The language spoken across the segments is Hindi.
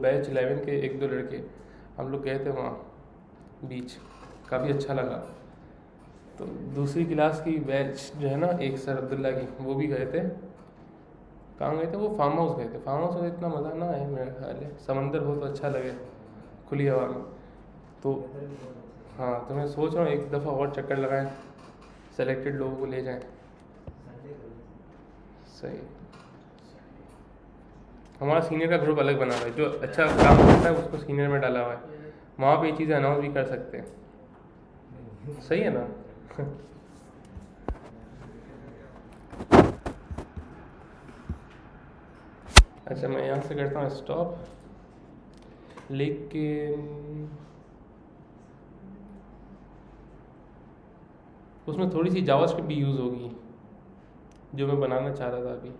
बैच 11 के एक दो लड़के, हम लोग गए थे वहाँ बीच, काफ़ी अच्छा लगा। तो दूसरी क्लास की बैच जो है ना, एक सर अब्दुल्ला की, वो भी गए थे। कहाँ गए थे वो? फार्म हाउस गए थे। फार्म हाउस में इतना मज़ा ना आया मेरा ख्याल है, समंदर बहुत अच्छा लगे खुली हवा में। तो हाँ, तो मैं सोच रहा हूँ एक दफ़ा और चक्कर लगाएं, सेलेक्टेड लोगों को ले जाएं। सही। हमारा सीनियर का ग्रुप अलग बना हुआ है, जो अच्छा काम करता है उसको सीनियर में डाला हुआ है। वहाँ पे ये चीज़ें अनाउंस भी कर सकते हैं। सही है ना? अच्छा, मैं यहाँ से करता हूँ स्टॉप, लेकिन उसमें थोड़ी सी जावास्क्रिप्ट भी यूज़ होगी जो मैं बनाना चाह रहा था अभी।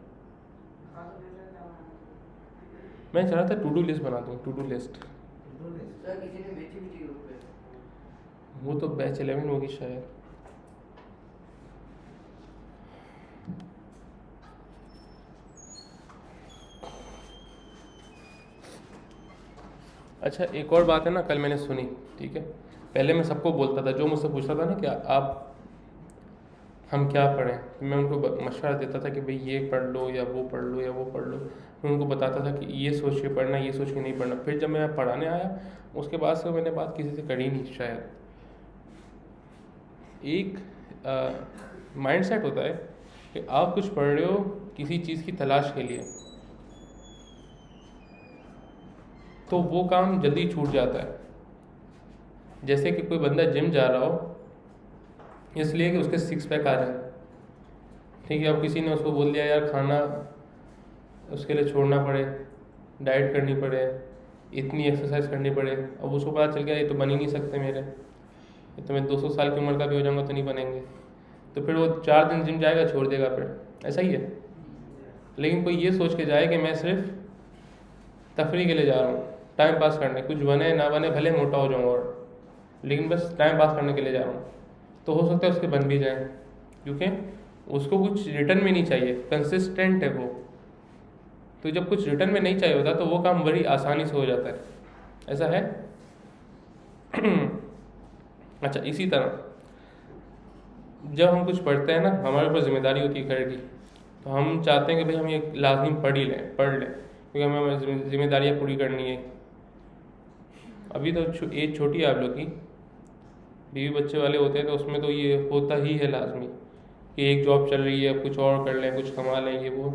मैं चाह रहा था टू डू लिस्ट बना दूँ, टू डू लिस्ट। वो तो बैच 11 होगी शायद। अच्छा, एक और बात है ना, कल मैंने सुनी, ठीक है, पहले मैं सबको बोलता था, जो मुझसे पूछता था ना कि आप हम क्या पढ़ें, मैं उनको मशवरा देता था कि भाई ये पढ़ लो या वो पढ़ लो या वो पढ़ लो। मैं उनको बताता था कि ये सोच के पढ़ना, ये सोच के नहीं पढ़ना। फिर जब मैं पढ़ाने आया उसके बाद से मैंने बात किसी से करी नहीं शायद। एक माइंड सेट होता है कि आप कुछ पढ़ रहे हो किसी चीज़ की तलाश के लिए, तो वो काम जल्दी छूट जाता है। जैसे कि कोई बंदा जिम जा रहा हो इसलिए कि उसके सिक्स पैक आ जाए, ठीक है, अब किसी ने उसको बोल दिया यार खाना उसके लिए छोड़ना पड़े, डाइट करनी पड़े, इतनी एक्सरसाइज करनी पड़े, अब उसको पता चल गया ये तो बन ही नहीं सकते मेरे, ये तो मैं 200 साल की उम्र का भी हो जाऊँगा तो नहीं बनेंगे, तो फिर वो 4 दिन जिम जाएगा, छोड़ देगा, फिर ऐसा ही है। लेकिन कोई ये सोच के जाए कि मैं सिर्फ तफरी के लिए जा रहा हूँ, टाइम पास करने, कुछ बने ना बने, भले मोटा हो जाऊँ और, लेकिन बस टाइम पास करने के लिए जा रहा हूँ, तो हो सकता है उसके बन भी जाए, क्योंकि उसको कुछ रिटर्न में नहीं चाहिए, कंसिस्टेंट है वो। तो जब कुछ रिटर्न में नहीं चाहिए होता तो वो काम बड़ी आसानी से हो जाता है, ऐसा है। अच्छा, इसी तरह जब हम कुछ पढ़ते हैं ना, हमारे ऊपर जिम्मेदारी होती है घर की, तो हम चाहते हैं कि भाई हम ये लाजमी पढ़ लें, क्योंकि हमें जिम्मेदारियाँ पूरी करनी है। अभी तो एज छोटी है आप लोग की, बीवी बच्चे वाले होते हैं तो उसमें तो ये होता ही है लाजमी कि एक जॉब चल रही है, कुछ और कर लें, कुछ कमा लें, ये वो,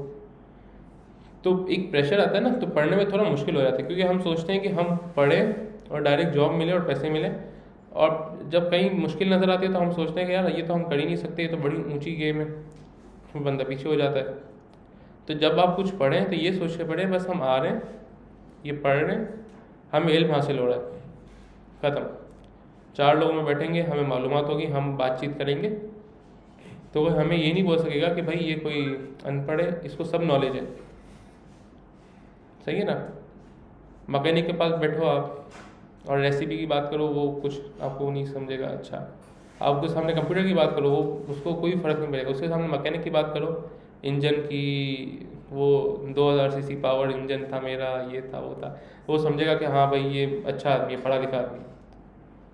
तो एक प्रेशर आता है ना, तो पढ़ने में थोड़ा मुश्किल हो जाता है, क्योंकि हम सोचते हैं कि हम पढ़ें और डायरेक्ट जॉब मिले और पैसे मिले, और जब कहीं मुश्किल नज़र आती है तो हम सोचते हैं कि यार ये तो हम कर ही नहीं सकते, ये तो बड़ी ऊंची गेम है, फिर बंदा पीछे हो जाता है। तो जब आप कुछ पढ़ें तो ये सोच के पढ़ें बस हम आ रहे हैं, ये पढ़ रहे हैं, हमें इल्म हासिल हो रहा है, ख़त्म। 4 लोगों में बैठेंगे, हमें मालूमात होगी, हम बातचीत करेंगे, तो वो हमें ये नहीं बोल सकेगा कि भाई ये कोई अनपढ़ है, इसको सब नॉलेज है। सही है ना? मैकेनिक के पास बैठो आप और रेसिपी की बात करो, वो कुछ आपको नहीं समझेगा। अच्छा, आप उसके सामने कंप्यूटर की बात करो, वो उसको कोई फ़र्क नहीं पड़ेगा। उसके सामने मैकेनिक की बात करो, इंजन की, वो 2000 सीसी पावर इंजन था मेरा, ये था वो था, वो समझेगा कि हाँ भाई ये अच्छा आदमी है, पढ़ा लिखा आदमी।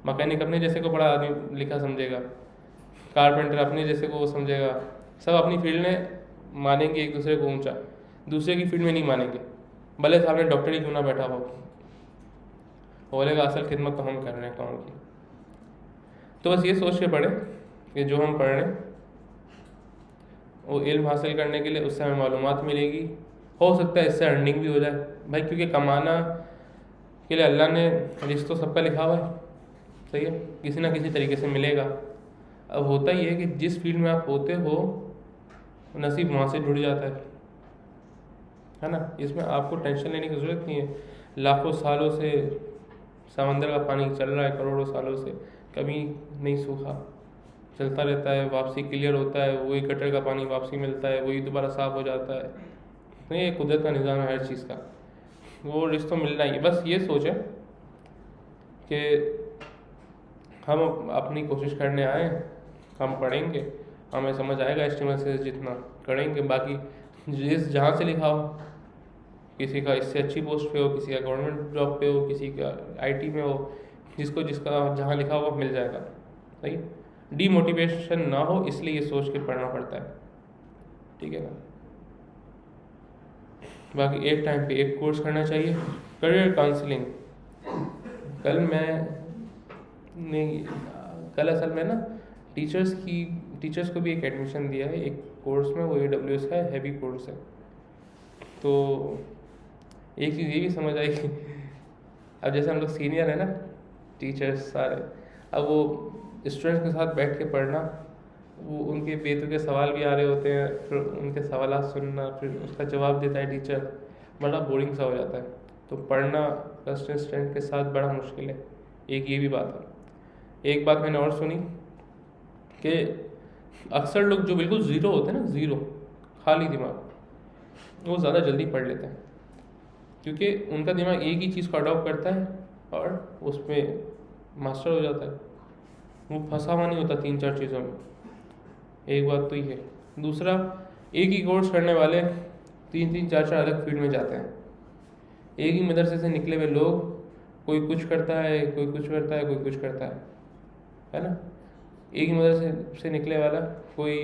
मैकेनिक अपने जैसे को पढ़ा आदमी लिखा समझेगा, कारपेंटर अपने जैसे को वो समझेगा। सब अपनी फील्ड में मानेंगे एक दूसरे को ऊंचा, दूसरे की फील्ड में नहीं मानेंगे, भले सामने डॉक्टर ही क्यों ना बैठा हो, बोलेगा असल खिदमत तो हम कर रहे हैं कौन की। तो बस ये सोच के पढ़े कि जो हम पढ़ रहे हैं वो इल्म हासिल करने के लिए, उससे हमें मालूमात मिलेगी, हो सकता है इससे अर्निंग भी हो जाए भाई, क्योंकि कमाना के लिए अल्लाह ने रिज़्क़ तो सबका लिखा हुआ है, सही है, किसी ना किसी तरीके से मिलेगा। अब होता ही है कि जिस फील्ड में आप होते हो नसीब वहाँ से जुड़ जाता है ना, इसमें आपको टेंशन लेने की ज़रूरत नहीं है। लाखों सालों से समंदर का पानी चल रहा है, करोड़ों सालों से कभी नहीं सूखा, चलता रहता है, वापसी क्लियर होता है, वही गटर का पानी वापसी मिलता है, वही दोबारा साफ़ हो जाता है। तो ये कुदरत का निज़ाम है हर चीज़ का, वो रिश्ता तो मिलना ही है। बस ये सोचें कि हम अपनी कोशिश करने आए, हम पढ़ेंगे, हमें समझ आएगा एस्टिमेट से जितना करेंगे, बाकी जिस जहाँ से लिखा हो किसी का इससे अच्छी पोस्ट पे हो, किसी का गवर्नमेंट जॉब पे हो, किसी का आईटी में हो, जिसको जिसका जहाँ लिखा हुआ मिल जाएगा। सही, डीमोटिवेशन ना हो इसलिए ये सोच के पढ़ना पड़ता है, ठीक है ना। बाकी एक टाइम पे एक कोर्स करना चाहिए। करियर काउंसलिंग, कल असल में ना टीचर्स को भी एक एडमिशन दिया है एक कोर्स में, वो AWS का हैवी कोर्स है। तो एक चीज़ ये भी समझ आई कि अब जैसे हम लोग सीनियर है ना, टीचर्स सारे, अब वो स्टूडेंट्स के साथ बैठ के पढ़ना, वो उनके बेतुके सवाल भी आ रहे होते हैं, फिर उनके सवाल सुनना, फिर उसका जवाब देता है टीचर, बड़ा बोरिंग सा हो जाता है। तो पढ़ना फर्स्ट स्टूडेंट के साथ बड़ा मुश्किल है, एक ये भी बात है। एक बात मैंने और सुनी कि अक्सर लोग जो बिल्कुल ज़ीरो होते हैं ना, ज़ीरो खाली दिमाग, वो ज़्यादा जल्दी पढ़ लेते हैं, क्योंकि उनका दिमाग एक ही चीज़ को अडॉप्ट करता है और उसमें मास्टर हो जाता है, वो फंसा हुआ नहीं होता 3-4 चीज़ों में। एक बात तो ये है। दूसरा, एक ही कोर्स करने वाले 3-3, 4-4 अलग फील्ड में जाते हैं। एक ही मदरसे से निकले हुए लोग, कोई कुछ करता है, कोई कुछ करता है, कोई कुछ करता है ना। एक ही मदरसे से निकले वाला कोई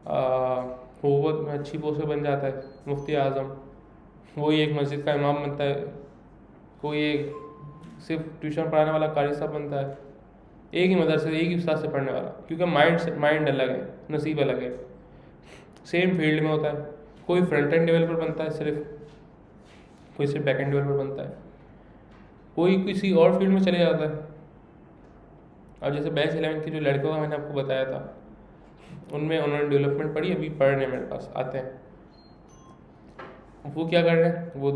बहुत अच्छी पोस्ट पर बन जाता है, मुफ्ती आज़म, वही एक मस्जिद का इमाम बनता है, कोई एक सिर्फ ट्यूशन पढ़ाने वाला कारी साहब बनता है। एक ही मदरसे एक ही उस्ताद से पढ़ने वाला, क्योंकि माइंड अलग है, नसीब अलग है। सेम फील्ड में होता है, कोई फ्रंट एंड डेवलपर बनता है सिर्फ, कोई सिर्फ बैक एंड डेवलपर बनता है, कोई किसी और फील्ड में चले जाता है। अब जैसे बैच 11 के जो लड़कों का मैंने आपको बताया था, उनमें उन्होंने डेवलपमेंट पढ़ी, अभी पढ़ रहे मेरे पास आते हैं। वो क्या कर रहे हैं, वो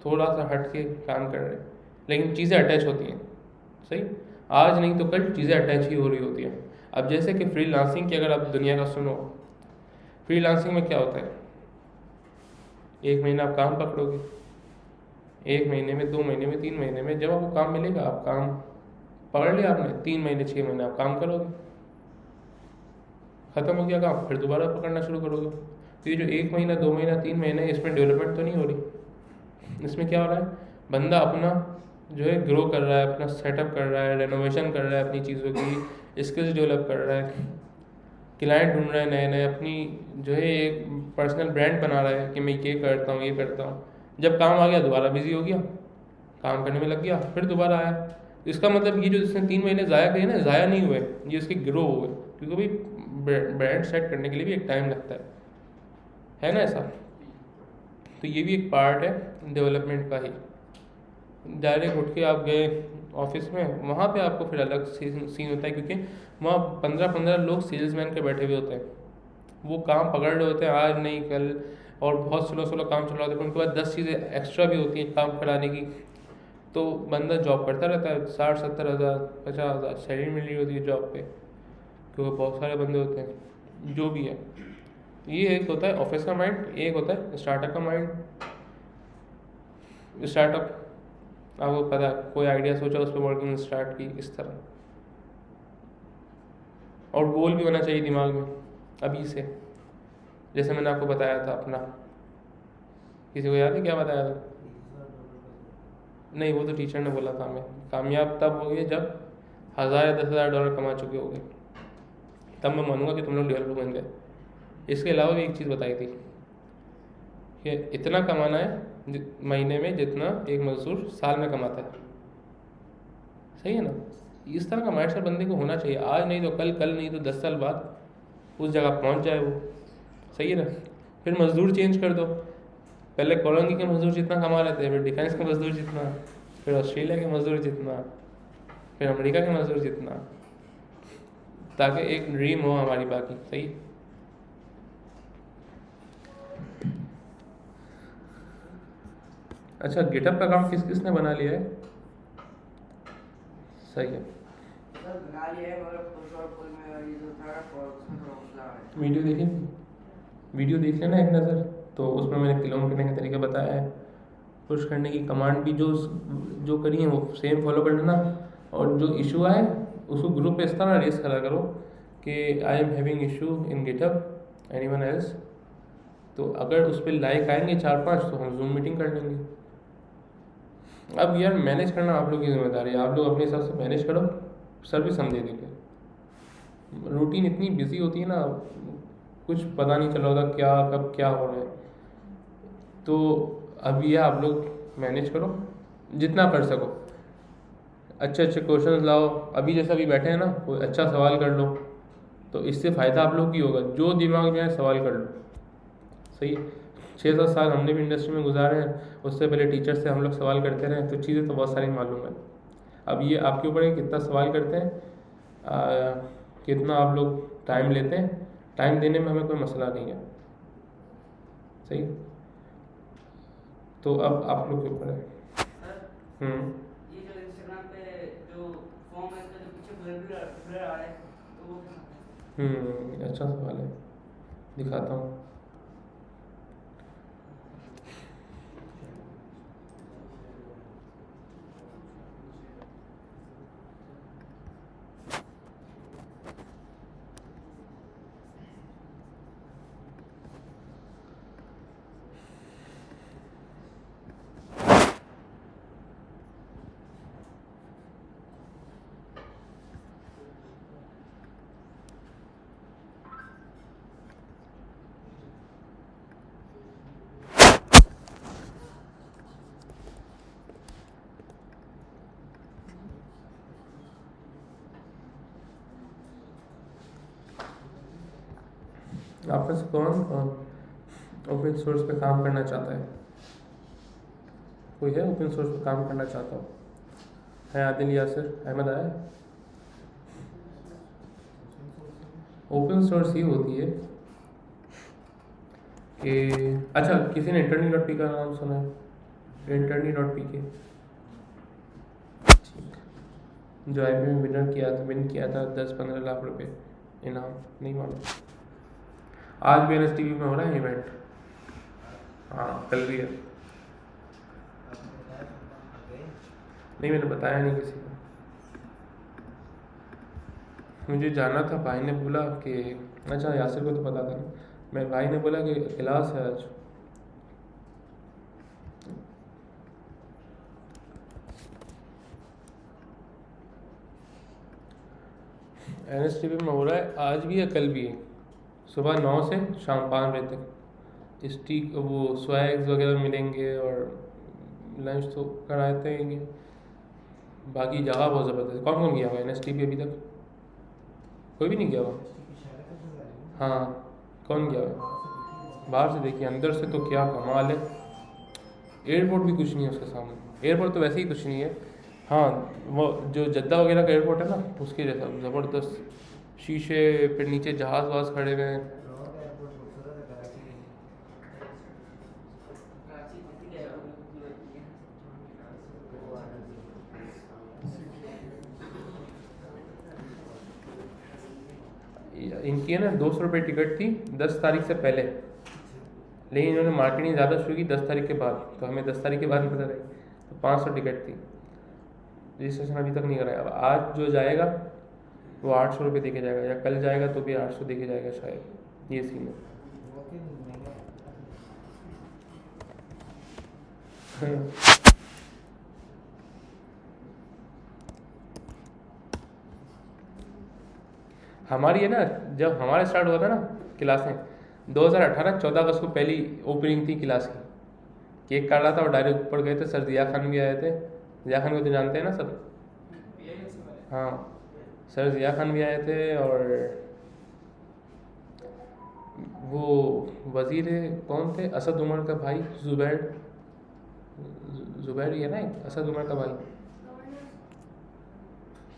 थोड़ा सा हट के काम कर रहे हैं, लेकिन चीज़ें अटैच होती हैं। सही, आज नहीं तो कल चीज़ें अटैच ही हो रही होती हैं। अब जैसे कि फ्रीलांसिंग की अगर आप दुनिया का सुनो, फ्रीलांसिंग में क्या होता है, 1 महीना आप काम पकड़ोगे, 1 महीने में, 2 महीने में, 3 महीने में जब आपको काम मिलेगा, आप काम पकड़ लिया आपने, 3 महीने 6 महीने आप काम करोगे, ख़त्म हो गया काम, फिर दोबारा पकड़ना शुरू करोगे। तो ये जो 1 महीना, 2 महीना, 3 महीने, इसमें डेवलपमेंट तो नहीं हो रही। इसमें क्या हो रहा है, बंदा अपना जो है ग्रो कर रहा है, अपना सेटअप कर रहा है, रेनोवेशन कर रहा है अपनी चीज़ों की, स्किल्स डेवलप कर रहा है, क्लाइंट ढूंढ रहा है नए नए, अपनी जो है एक पर्सनल ब्रांड बना रहा है कि मैं ये करता हूँ, ये करता हूँ। जब काम आ गया दोबारा बिजी हो गया, काम करने में लग गया, फिर दोबारा आया। इसका मतलब ये जो जिसने 3 महीने ज़ाया किए ना, ज़ाया नहीं हुए, ये उसके ग्रो हुए, क्योंकि भाई ब्रांड सेट करने के लिए भी एक टाइम लगता है ना ऐसा। तो ये भी एक पार्ट है डेवलपमेंट का ही। डायरेक्ट उठ के आप गए ऑफिस में, वहाँ पे आपको फिर अलग सीन होता है, क्योंकि वहाँ 15-15 लोग सेल्समैन के बैठे हुए होते हैं, वो काम पकड़ रहे होते हैं आज नहीं कल, और बहुत स्लो काम चल रहा होता है, उनके पास 10 चीज़ें एक्स्ट्रा भी होती हैं काम कराने की। तो बंदा जॉब करता रहता है, 60-70 हज़ार 50 हज़ार सैलरी मिल रही होती है जॉब पे, क्योंकि बहुत सारे बंदे होते हैं। जो भी है, ये एक होता है ऑफिस का माइंड, एक होता है स्टार्टअप का माइंड। स्टार्टअप आपको पता है, कोई आइडिया सोचा, उस पर वर्किंग स्टार्ट की, इस तरह। और गोल भी होना चाहिए दिमाग में अभी से, जैसे मैंने आपको बताया था अपना, किसी को याद है क्या बताया था? नहीं, वो तो टीचर ने बोला था हमें, कामयाब तब हो गए जब 1000 या 10,000 डॉलर कमा चुके हो गए, तब मैं मानूंगा कि तुम लोग डेवलपर बन गए। इसके अलावा भी एक चीज़ बताई थी कि इतना कमाना है महीने में जितना एक मजदूर साल में कमाता है। सही है ना, इस तरह का माइंडसेट बंदे को होना चाहिए। आज नहीं तो कल, कल नहीं तो 10 साल बाद उस जगह पहुंच जाए वो। सही है ना। फिर मजदूर चेंज कर दो, पहले कोलंगी के मजदूर जितना कमा रहे थे, फिर डिफेंस के मजदूर जितना, फिर ऑस्ट्रेलिया के मजदूर जितना, फिर अमेरिका के मजदूर जितना, ताकि एक ड्रीम हो हमारी बाकी। सही। अच्छा, गिटअप का काम किस किसने बना लिया है? सही है। वीडियो देख लेना एक नज़र, तो उसमें मैंने क्लोन करने का तरीका बताया है। पुश करने की कमांड भी जो करी है वो सेम फॉलो कर लेना, और जो इशू आए उसको ग्रुप पे इस तरह रेस करा करो कि I am having issue in GitHub, anyone else, तो अगर उस पर लाइक आएंगे 4-5 तो हम जूम मीटिंग कर लेंगे। अब यार मैनेज करना आप लोग की जिम्मेदारी है, आप लोग अपने हिसाब से मैनेज करो, सर्विस हम दे देंगे। रूटीन इतनी बिजी होती है ना, कुछ पता नहीं चल रहा होता क्या कब क्या हो रहा है। तो अब ये आप लोग मैनेज करो जितना कर सको, अच्छे अच्छे क्वेश्चन लाओ। अभी जैसा अभी बैठे हैं ना, कोई अच्छा सवाल कर लो, तो इससे फ़ायदा आप लोग की होगा। जो दिमाग में आए सवाल कर लो, सही है। 6-7 साल हमने भी इंडस्ट्री में गुजारे हैं, उससे पहले टीचर से हम लोग सवाल करते रहे, तो चीज़ें तो बहुत सारी मालूम है। अब ये आपके ऊपर है कितना सवाल करते हैं, कितना आप लोग टाइम लेते हैं। टाइम देने में हमें कोई मसला नहीं है, सही। तो अब आप लोग के ऊपर है। ये जो इंस्टाग्राम पे जो फॉर्म है, इसका जो पीछे ब्लर आ रहा है, तो वो अच्छा सवाल है, दिखाता हूँ। आप में से कौन कौन ओपन सोर्स पे काम करना चाहता है? कोई है ओपन सोर्स पे काम करना चाहता हो? है आदिल, यासिर, अहमद आया? ओपन सोर्स ही होती है कि अच्छा, किसी ने इंटरनी.पी का नाम सुना है? इंटरनी.pk, जो आई में विन किया था 10-15 लाख रुपए इनाम, नहीं मालूम? आज भी NSTV में हो रहा है इवेंट। हाँ, कल भी है। नहीं, मैंने बताया नहीं किसी को। मुझे जाना था, भाई ने बोला कि अच्छा, यासिर को तो पता था ना, मैं भाई ने बोला कि क्लास है आज। NSTV में हो रहा है, आज भी है कल भी है, सुबह 9 से शाम 5 बजे तक। स्टीक वो स्वैग्स वगैरह मिलेंगे और लंच तो कराते हैं। बाकी जगह बहुत ज़बरदस्त। कौन कौन गया हुआ NSTV अभी तक? कोई भी नहीं गया हुआ? हाँ, कौन गया हुआ? बाहर से देखिए, अंदर से तो क्या कमाल है। एयरपोर्ट भी कुछ नहीं है उसके सामने। एयरपोर्ट तो वैसे ही कुछ नहीं है। हाँ, वो जो जद्दा वगैरह का एयरपोर्ट है ना, उसके जैसा ज़बरदस्त शीशे, फिर नीचे जहाज़ वहाज खड़े हुए हैं। इनकी है ना 200 रुपये टिकट थी 10 तारीख से पहले, लेकिन इन्होंने मार्केटिंग ज़्यादा शुरू की 10 तारीख के बाद, तो हमें 10 तारीख के बाद पता लगी। तो 500 टिकट थी, रजिस्ट्रेशन अभी तक नहीं कराया। अब आज जो जाएगा वो 800 रुपये दे के जाएगा, या कल जाएगा तो भी 800 दे के जाएगा शायद, ये सीन है। हमारी है ना, जब हमारा स्टार्ट हुआ था ना क्लासें, 2018-14 अगस्त को पहली ओपनिंग थी क्लास की। केक काट रहा था और डायरेक्ट ऊपर गए थे, सर जिया खान भी आए थे। जिया खान को तो जानते हैं ना सब? हाँ, सर जिया खान भी आए थे, और वो वजीर कौन थे, असद उमर का भाई जुबैर, जुबैर ही है ना, असद उमर का भाई।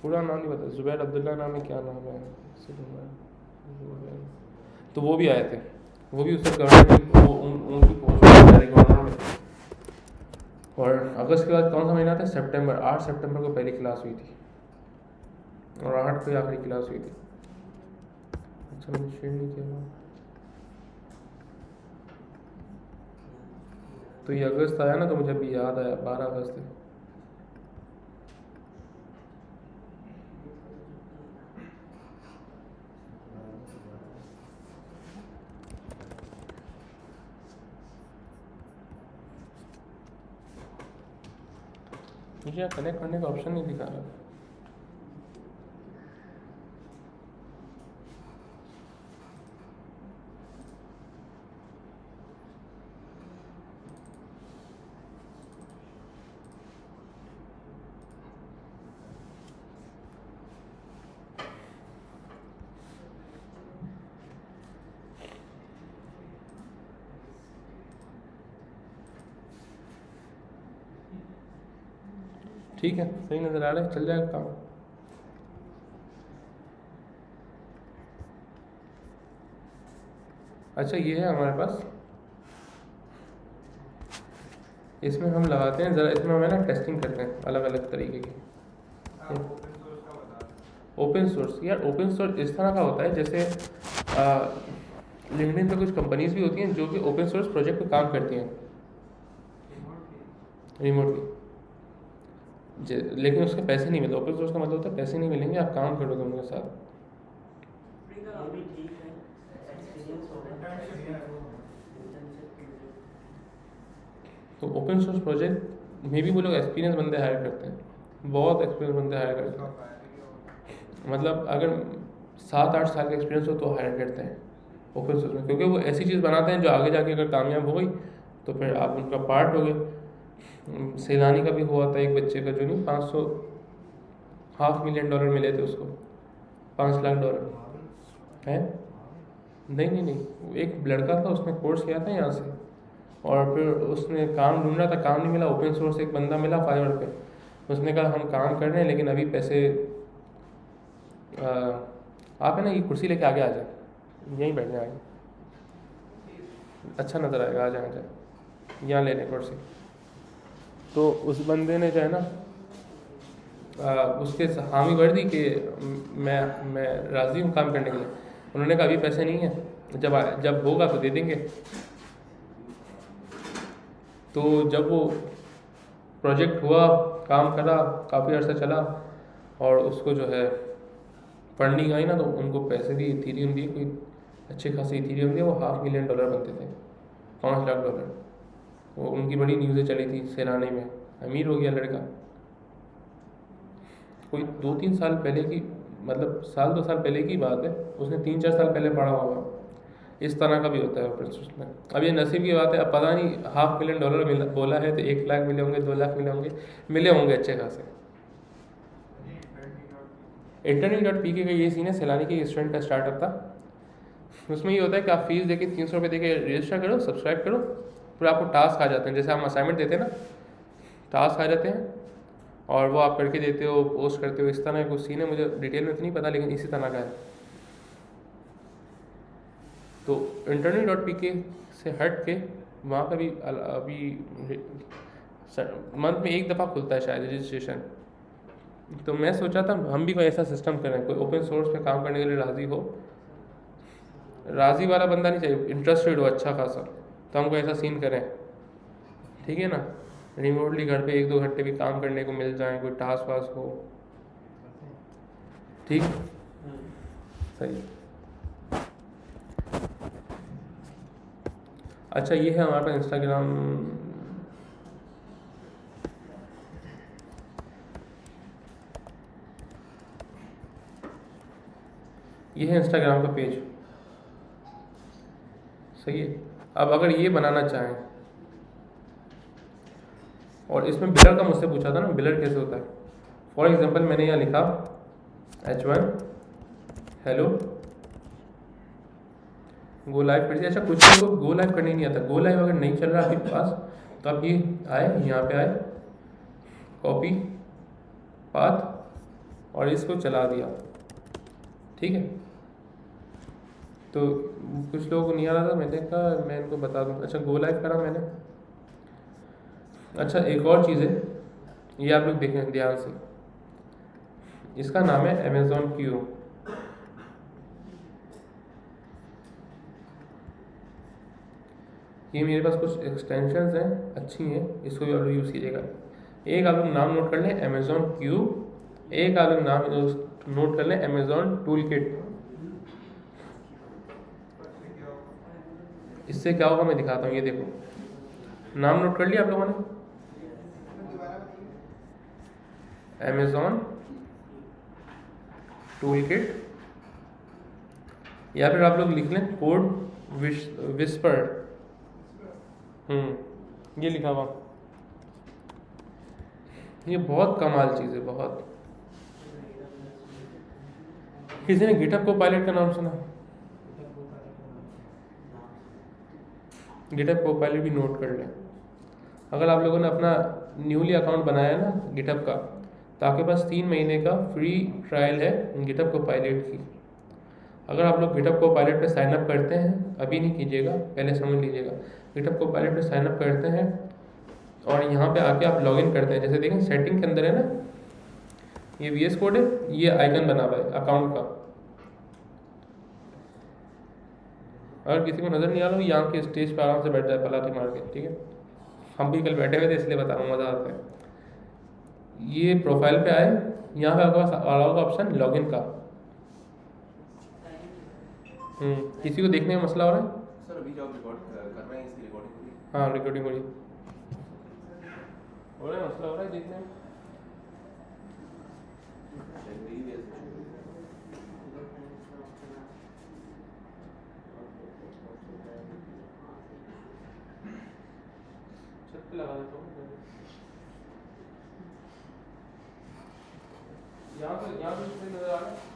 पूरा नाम नहीं पता, जुबैर अब्दुल्ला नाम है, क्या नाम है, तो वो भी आए थे। वो भी उससे गवर्नमेंट उनकी पोस्ट गवर्नर में। और अगस्त के बाद कौन सा महीना था? सितंबर। 8 सितंबर को पहली क्लास हुई थी, और 8 को आखिरी क्लास हुई थी। अच्छा, मैंने शेयर नहीं किया। तो ये अगस्त आया ना, तो मुझे अभी याद आया, 12 अगस्त है। मुझे यहाँ कनेक्ट करने का ऑप्शन नहीं दिखा रहा। ठीक है, सही नज़र आ रहा है, चल जाएगा काम। अच्छा ये है हमारे पास, इसमें हम लगाते हैं ज़रा, इसमें हमें ना टेस्टिंग करते हैं अलग अलग तरीके की। ओपन सोर्स, यार ओपन सोर्स इस तरह का होता है जैसे लिंक्डइन पे कुछ कंपनीज भी होती हैं जो कि ओपन सोर्स प्रोजेक्ट पे काम करती हैं रिमोटली, लेकिन उसके पैसे नहीं मिलते। ओपन सोर्स का मतलब होता है पैसे नहीं मिलेंगे, आप काम करोगे उनके साथ। ये भी ठीक है, एक्सपीरियंस होगा। तो ओपन सोर्स प्रोजेक्ट में भी वो लोग एक्सपीरियंस बंदे हायर करते हैं, बहुत एक्सपीरियंस बंदे हायर करते हैं। मतलब अगर 7-8 साल का एक्सपीरियंस हो तो हायर करते हैं ओपन सोर्स में, क्योंकि वो ऐसी चीज़ बनाते हैं जो आगे जाके अगर कामयाब हो गई तो फिर आप उनका पार्ट हो गए। सैलानी का भी हुआ था एक बच्चे का, जो नहीं $500,000 मिले थे उसको, $5 लाख है। नहीं, एक लड़का था, उसने कोर्स किया था यहाँ से और फिर उसने काम ढूंढ रहा था, काम नहीं मिला। ओपन सोर्स एक बंदा मिला फाइवर पे, उसने कहा हम काम कर रहे हैं लेकिन अभी पैसे आप है ना ये कुर्सी लेके आगे आ जाए, यहीं बैठने आगे, अच्छा नज़र आएगा, आ जाए यहाँ ले लें कुर्सी। तो उस बंदे ने जो है ना उसके हामी भर दी कि मैं राज़ी हूँ काम करने के लिए। उन्होंने कहा अभी पैसे नहीं है, जब होगा तो दे देंगे। तो जब वो प्रोजेक्ट हुआ, काम करा, काफ़ी अर्सा चला और उसको जो है फंडिंग आई ना, तो उनको पैसे भी इथीरियम दिए, कोई अच्छे खासे इथीरियम दिए, वो $500,000 बनते थे, $5 लाख। वो उनकी बड़ी न्यूज़ें चली थी सैलानी में, अमीर हो गया लड़का। कोई 2-3 साल पहले की, मतलब 1-2 साल पहले की बात है, उसने 3-4 साल पहले पढ़ा होगा। इस तरह का भी होता है ओपन सोर्स में। अब ये नसीब की बात है, अब पता नहीं $500,000 मिला बोला है तो 1 लाख मिले होंगे, 2 लाख मिले होंगे अच्छे खासे। Eternity.pk का ये सीन है, सैलानी के स्टूडेंट का स्टार्टअप था। उसमें ये होता है कि आप फीस देके 300 रुपये देके रजिस्टर करो, सब्सक्राइब करो, फिर आपको टास्क आ जाते हैं, जैसे हम असाइनमेंट देते हैं ना, टास्क आ जाते हैं और वो आप करके देते हो, पोस्ट करते हो। इस तरह कुछ सीन है, मुझे डिटेल में तो नहीं पता लेकिन इसी तरह का है। तो Eternity.pk से हट के वहाँ पर भी अभी मंथ में एक दफ़ा खुलता है शायद रजिस्ट्रेशन। तो मैं सोचा था हम भी कोई ऐसा सिस्टम करें, कोई ओपन सोर्स पे काम करने के लिए राज़ी हो, राज़ी वाला बंदा नहीं चाहिए, इंटरेस्टेड हो अच्छा खासा, तो हम कोई ऐसा सीन करें, ठीक है ना, रिमोटली घर पे 1-2 घंटे भी काम करने को मिल जाए, कोई टास्क वास्क हो, ठीक, सही। अच्छा ये है हमारे पास इंस्टाग्राम, ये है इंस्टाग्राम का पेज, सही है। अब अगर ये बनाना चाहें, और इसमें बिलर का मुझसे पूछा था ना, बिलर कैसे होता है। फॉर एग्जांपल मैंने यहाँ लिखा H1 हेलो गो लाइव कर दिया। अच्छा कुछ लोगों को गो लाइव करने नहीं आता, गो लाइव अगर नहीं चल रहा आपके पास तो आप ये आए, यहाँ पे आए, कॉपी पाथ और इसको चला दिया, ठीक है। तो कुछ लोगों को नहीं आ रहा था, मैंने कहा मैं इनको बता दूँ। अच्छा गो लाइव करा मैंने। अच्छा एक और चीज़ है, ये आप लोग देखें ध्यान से, इसका नाम है अमेज़ॉन क्यू। ये मेरे पास कुछ एक्सटेंशंस हैं, अच्छी हैं, इसको भी आप लोग यूज़ कीजिएगा। एक आप लोग नाम नोट कर लें अमेज़ॉन क्यू, एक आप लोग नाम नोट कर लें अमेज़ॉन टूल किट। इससे क्या होगा मैं दिखाता हूँ, ये देखो नाम नोट कर लिया आप लोगों ने। अमेज़ॉन टूल किट, या फिर आप लोग लिख लें कोड विस्पर। ये लिखा हुआ, ये बहुत कमाल चीज़ है, बहुत। किसी ने गिटहब कोपायलट का नाम सुना? गिटहब कोपायलट भी नोट कर लें। अगर आप लोगों ने अपना न्यूली अकाउंट बनाया है ना गिटहब का, तो आपके पास 3 महीने का फ्री ट्रायल है गिटहब कोपायलट की। अगर आप लोग गिटहब कोपायलट पे साइन अप करते हैं, अभी नहीं कीजिएगा, पहले समझ लीजिएगा, गिटहब कोपायलट पे साइन अप करते हैं और यहाँ पे आके आप लॉगिन करते हैं। जैसे देखें सेटिंग के अंदर है ना, ये VS कोड है, ये आइकन बना हुआ है अकाउंट का। अगर किसी को नज़र नहीं आ रहा हो, यहाँ के स्टेज पर आराम से बैठ जाए पलाटी मार के, ठीक है। हम भी कल बैठे हुए थे इसलिए बता रहा हूँ, मज़ा आता है। ये प्रोफाइल पे आए, यहाँ पे आपके पास आ रहा होगा ऑप्शन लॉगिन का। किसी को देखने में मसला हो रहा है? सर अभी जो आप रिकॉर्ड कर रहे हैं इसकी रिकॉर्डिंग हो रही है? हाँ रिकॉर्डिंग हो रही हो रहा है, मसला हो रहा है देखने में। छत पे लगा देता हूँ, यहाँ पे नजर आ रहा है।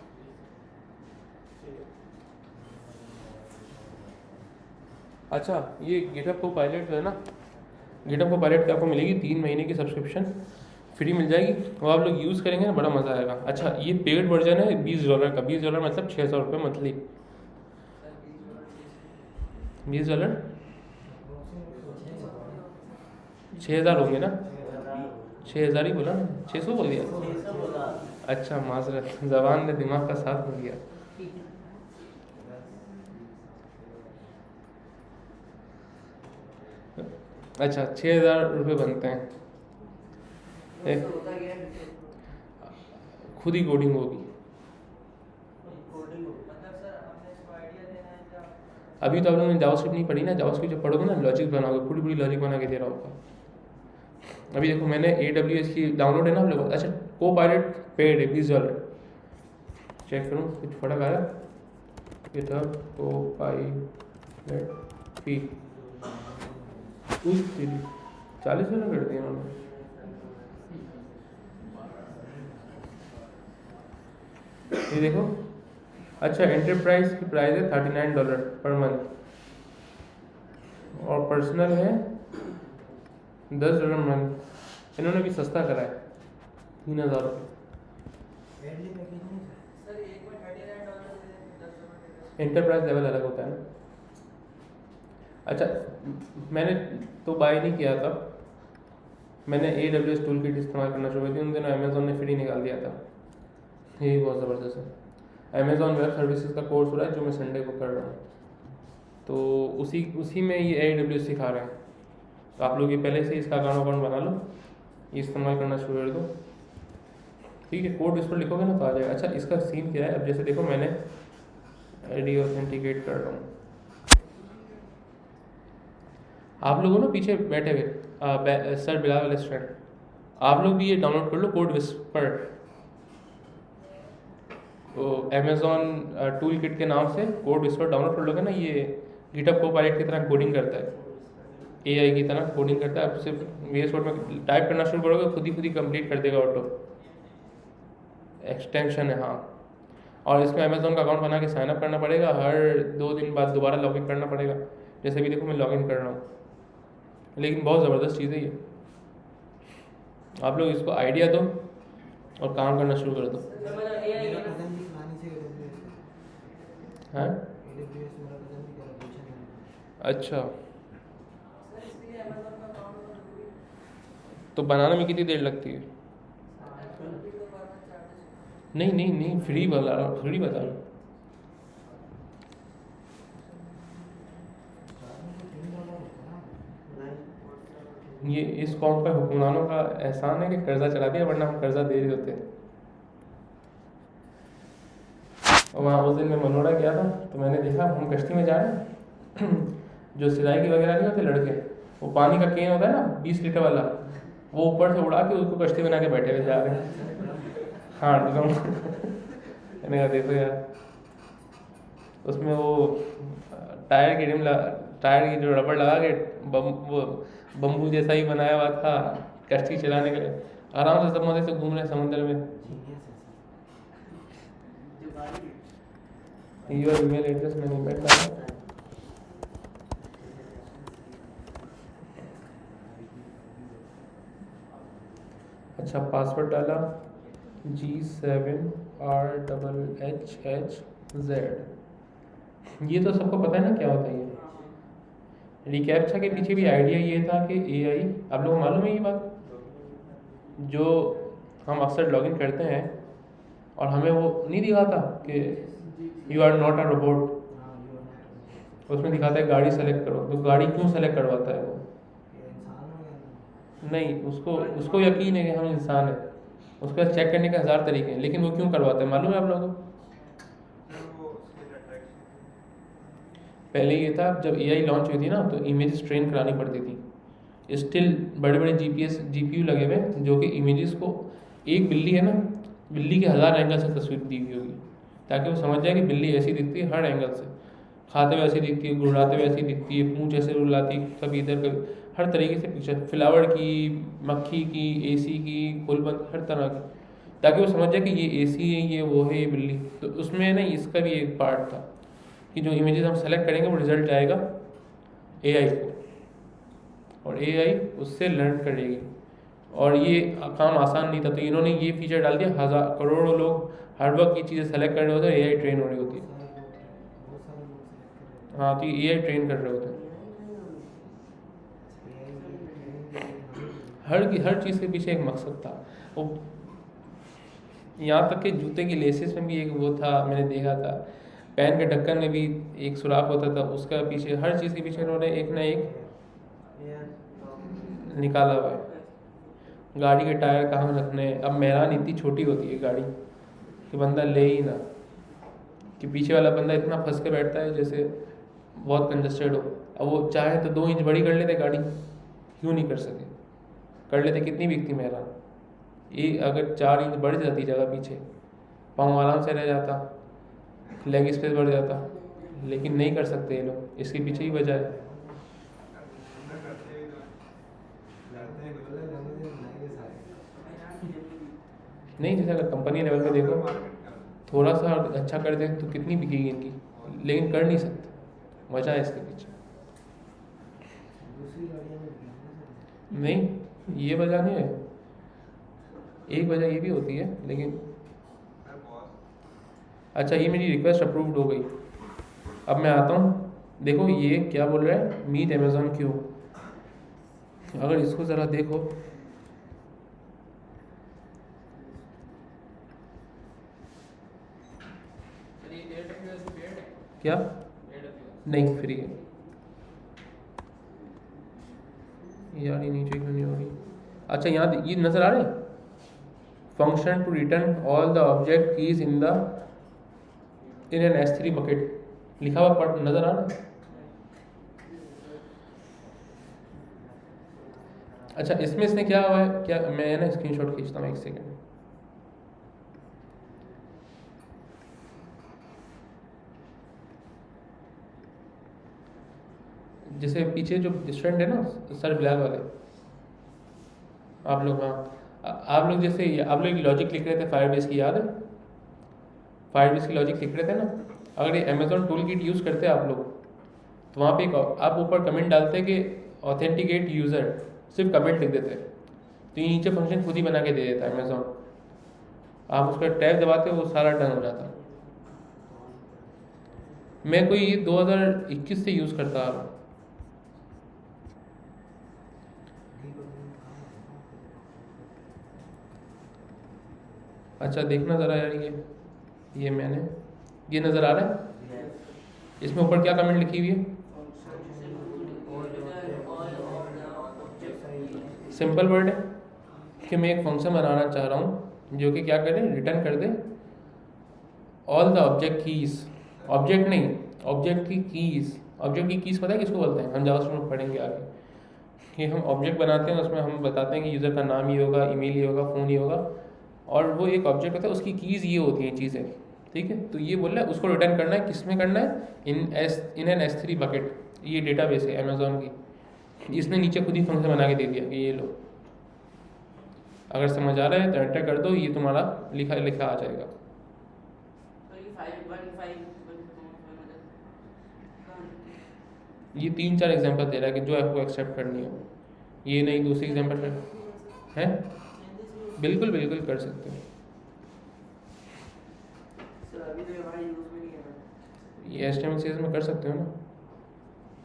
अच्छा, ये गिटहब कोपायलट जो है ना, गिटहब कोपायलट की आपको मिलेगी 3 महीने की सब्सक्रिप्शन फ्री मिल जाएगी, और आप लोग यूज़ करेंगे ना बड़ा मज़ा आएगा। अच्छा, ये पेड वर्जन है $20 का, $20 मतलब 600 रुपये मंथली। $20 6,000 होंगे ना? 6,000 ही बोला ना, 600 बोल दिया। अच्छा माजरत, जबान ने दिमाग का साथ हो गया। अच्छा 6,000 रुपये बनते हैं, खुद ही कोडिंग होगी। अभी तो आप लोगों ने जावास्क्रिप्ट नहीं पढ़ी ना, जावास्क्रिप्ट जब पढ़ोगे ना लॉजिक बनाओगे, पूरी पूरी लॉजिक बना के दे रहा होगा। अभी देखो मैंने AWS की डाउनलोड है ना आप लोग। अच्छा, कोपायलट पेड है $20, चेक करूँ कुछ फर्क आया? गिटहब कोपायलट फी $40 कर दिया उन्होंने। ये देखो, अच्छा एंटरप्राइज की प्राइस है $39 पर मंथ, और पर्सनल है $10 मंथ। इन्होंने भी सस्ता करा है, 3,000 रुपये। एंटरप्राइज लेवल अलग होता है ना। अच्छा, मैंने तो बाय नहीं किया था, मैंने AWS टूल किट इस्तेमाल करना शुरू की, उन दिनों अमेज़ॉन ने फ्री निकाल दिया था। ये भी बहुत ज़बरदस्त है। अमेज़ॉन वेब सर्विसेज का कोर्स हो रहा है जो मैं संडे को कर रहा हूँ, तो उसी में ये AWS सिखा रहे हैं। तो आप लोग ये पहले से इसका अकाउंट बना लो, ये इस्तेमाल करना शुरू कर दो, ठीक है। कोड इस पर लिखोगे ना तो आ जाएगा। अच्छा, इसका सीन क्या है, अब जैसे देखो मैंने ID ऑथेंटिकेट कर रहा हूँ, आप लोगों ना पीछे बैठे हुए सर बिलाल वाले स्टूडेंट, आप लोग भी ये डाउनलोड कर लो कोड विस्पर। तो अमेज़ॉन टूल किट के नाम से कोड विस्पर डाउनलोड कर लोगे ना, ये गिटहब कोपायलट की तरह कोडिंग करता है, AI की तरह कोडिंग करता है। आप सिर्फ VS कोड में टाइप करना शुरू करोगे, खुद ही कंप्लीट कर देगा ऑटो, एक्सटेंशन है। हाँ, और इसमें अमेज़ॉन का अकाउंट बना के साइन अप करना पड़ेगा, हर 2 दिन बाद दोबारा लॉगिन करना पड़ेगा। जैसे भी देखो मैं लॉगिन कर रहा हूँ, लेकिन बहुत ज़बरदस्त चीज़ है ये। आप लोग इसको आइडिया दो और काम करना शुरू कर दो। हाँ अच्छा, तो बनाने में कितनी देर लगती है? नहीं फ्री बता रहा हूँ। ये इस कौम पर हुक्मरानों का एहसान है कि कर्जा चला दिया, वरना हम कर्जा दे रहे होते। और वहाँ उस दिन मैं मनोरा गया था, तो मैंने देखा हम कश्ती में जा रहे हैं जो सिलाई की वगैरह नहीं होते लड़के, वो पानी का केन होता है ना 20 लीटर वाला, वो ऊपर से उड़ा के उसको कश्ती बना के बैठे हुए जा रहे हैं। हाँ मैंने कहा देखो यार, उसमें वो टायर की जो रबड़ लगा के वो बम्बू जैसा ही बनाया हुआ था कश्ती चलाने के लिए, आराम से सब मजे से घूम रहे हैं समुद्र में। योर ईमेल एड्रेस मैंने ईमेल डाला। अच्छा पासवर्ड डाला G7RHHZ। ये तो सबको पता है ना क्या होता है ये। रिकैप्चा के पीछे भी आइडिया ये था कि AI, आप लोगों को मालूम है ये बात, जो हम अक्सर लॉगिन करते हैं और हमें वो नहीं दिखाता कि you are not a robot, उसमें दिखाता है गाड़ी सेलेक्ट करो, तो गाड़ी क्यों सेलेक्ट करवाता है वो? नहीं, उसको यकीन है कि हम इंसान हैं, उसका चेक करने के 1000 तरीके हैं, लेकिन वो क्यों करवाता है मालूम है आप लोगों को? पहले ये था जब AI लॉन्च हुई थी ना, तो इमेजेस ट्रेन करानी पड़ती थी। स्टिल बड़े बड़े GPU लगे हुए जो कि इमेजेस को, एक बिल्ली है ना, बिल्ली के 1000 एंगल से तस्वीर दी हुई होगी ताकि वो समझ जाए कि बिल्ली ऐसी दिखती है हर एंगल से, खाते हुए ऐसी दिखती है, गुड़ाते हुए ऐसी दिखती है, पूंछ ऐसे रुलाती है, कभी इधर कभी, हर तरीके से पिक्चर, फ्लावर की, मक्खी की, AC की, फुलबंद, हर तरह की, ताकि वो समझ जाए कि ये AC है, ये वो है, ये बिल्ली। तो उसमें ना इसका भी एक पार्ट था कि जो इमेजेस हम सेलेक्ट करेंगे वो रिजल्ट जाएगा AI को, और AI उससे लर्न करेगी। और ये काम आसान नहीं था, तो इन्होंने ये फीचर डाल दिया, करोड़ों लोग हर वक्त ये चीज़ें सेलेक्ट कर रहे होते हैं, AI ट्रेन हो रही होती है। हाँ, तो ये AI ट्रेन कर रहे होते हैं। हर चीज़ के पीछे एक मकसद था। वो यहाँ तक कि जूते की लेसेस में भी एक वो था, मैंने देखा था, पैन के ढक्कन में भी एक सुराख होता था, उसका पीछे, हर चीज़ के पीछे उन्होंने एक ना एक निकाला हुआ है। गाड़ी के टायर कहाँ रखने हैं, अब मेहरान इतनी छोटी होती है गाड़ी कि बंदा ले ही ना, कि पीछे वाला बंदा इतना फंस के बैठता है जैसे बहुत कंजस्टेड हो। अब वो चाहे तो 2 इंच बड़ी कर लेते गाड़ी, क्यों नहीं कर सके, कर लेते, कितनी बिकती मेहरान। ये अगर 4 इंच बढ़ जाती जगह पीछे, पाँव आराम से रह जाता, लेग स्पेस बढ़ जाता, लेकिन नहीं कर सकते ये लोग, इसके पीछे ही वजह है। नहीं, जैसे अगर कंपनी लेवल पे देखो, थोड़ा सा अच्छा कर दे तो कितनी बिकेगी इनकी, लेकिन कर नहीं सकते, वजह है इसके पीछे। नहीं, ये वजह नहीं है, एक वजह ये भी होती है, लेकिन अच्छा, ये मेरी रिक्वेस्ट अप्रूव्ड हो गई। अब मैं आता हूँ, देखो ये क्या बोल रहा है, मीट अमेज़ॉन क्यों। अगर इसको ज़रा देखो, क्या नहीं फ्री है यार, ये नीचे क्यों नहीं हो रही। अच्छा, यहाँ ये नज़र आ रहा है, function to return all the object keys in an S3 bucket लिखा हुआ पढ़ नज़र आ रहा है। अच्छा, इसमें इसने क्या हुआ है, क्या मैं ना स्क्रीनशॉट खींचता हूँ, 1 सेकेंड। जैसे पीछे जो स्टूडेंट है ना सर ब्लैक वाले, आप लोग, हाँ आप लोग जैसे आप लोग लॉजिक लिख रहे थे फायरबेस की, याद है फायरबेस की लॉजिक लिख रहे थे ना, अगर ये अमेजोन टूल किट यूज़ करते हैं आप लोग, तो वहाँ पे आप ऊपर कमेंट डालते कि ऑथेंटिकेट यूज़र, सिर्फ कमेंट लिख देते, तो ये नीचे फंक्शन खुद ही बना के दे देता है अमेजोन। आप उसका टैब दबाते वो सारा डन हो जाता। मैं कोई 2021 से यूज़ करता आ रहा हूँ। अच्छा देखना ज़रा यार, ये मैंने, ये नज़र आ रहा है, इसमें ऊपर क्या कमेंट लिखी हुई है, सिंपल वर्ड है कि मैं एक फंक्शन बनाना चाह रहा हूँ जो कि क्या करे, रिटर्न कर they all the object keys, object नहीं, ऑब्जेक्ट की कीज़। ऑब्जेक्ट की कीज़ पता है किसको बोलते हैं, हम जावास्क्रिप्ट में पढ़ेंगे आगे। कि हम ऑब्जेक्ट बनाते हैं, उसमें हम बताते हैं कि यूज़र का नाम ये होगा, ईमेल ये होगा, फ़ोन ये होगा, और वो एक ऑब्जेक्ट होता है, उसकी कीज़ ये होती हैं चीज़ें, ठीक है। तो ये बोल रहा है उसको रिटर्न करना है, किस में करना है, इन एन S3 बकेट। ये डेटाबेस है अमेज़ॉन की, इसने नीचे खुद ही फंक्शन बना के दे दिया कि ये लो, अगर समझ आ रहा है तो एंटर कर दो, ये तुम्हारा लिखा लिखा आ जाएगा। तो ये 5 ये 3-4 एग्जांपल दे रहा है कि जो आपको एक्सेप्ट करनी हो। ये नहीं, दूसरी एग्जांपल है, बिल्कुल बिल्कुल कर सकते हो। सर अभी तो हमारे यूज में नहीं है। ये HTML CSS में कर सकते हो ना,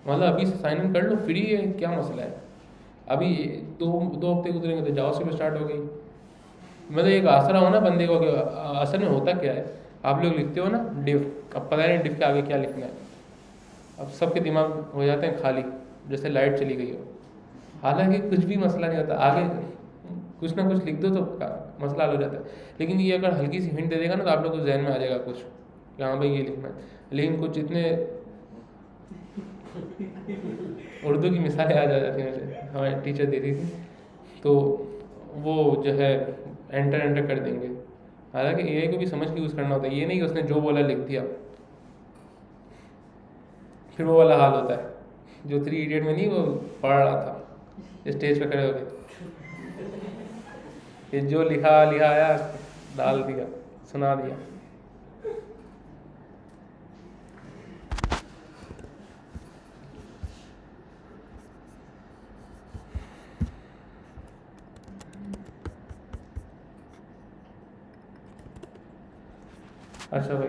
मतलब अभी से साइन इन कर लो, फ्री है, क्या मसला है। अभी दो हफ्ते गुजरेंगे तो जावास्क्रिप्ट स्टार्ट हो गई। मतलब एक आसरा हो ना बंदे को कि असल में होता क्या है। आप लोग लिखते हो ना डिव, अब पता नहीं डिव के आगे क्या लिखना है, अब सबके दिमाग हो जाते हैं खाली, जैसे लाइट चली गई हो। हालांकि कुछ भी मसला नहीं होता, आगे कुछ ना कुछ लिख दो तो मसला हल हो जाता है। लेकिन ये अगर हल्की सी हिंट दे देगा ना तो आप लोग को जहन में आ जाएगा कुछ कि हाँ भाई ये लिखना है। लेकिन कुछ इतने उर्दू की मिसालें आ जाती हैं, मुझे हमारी टीचर दे दी थी, तो वो जो है एंटर कर देंगे। हालांकि AI को भी समझ के यूज़ करना होता है, ये नहीं कि उसने जो बोला लिख दिया, फिर वो वाला हाल होता है जो 3 इडियट में नहीं वो पढ़ रहा था स्टेज पे खड़े होके, कि जो लिखा आया डाल दिया, सुना दिया। अच्छा भाई,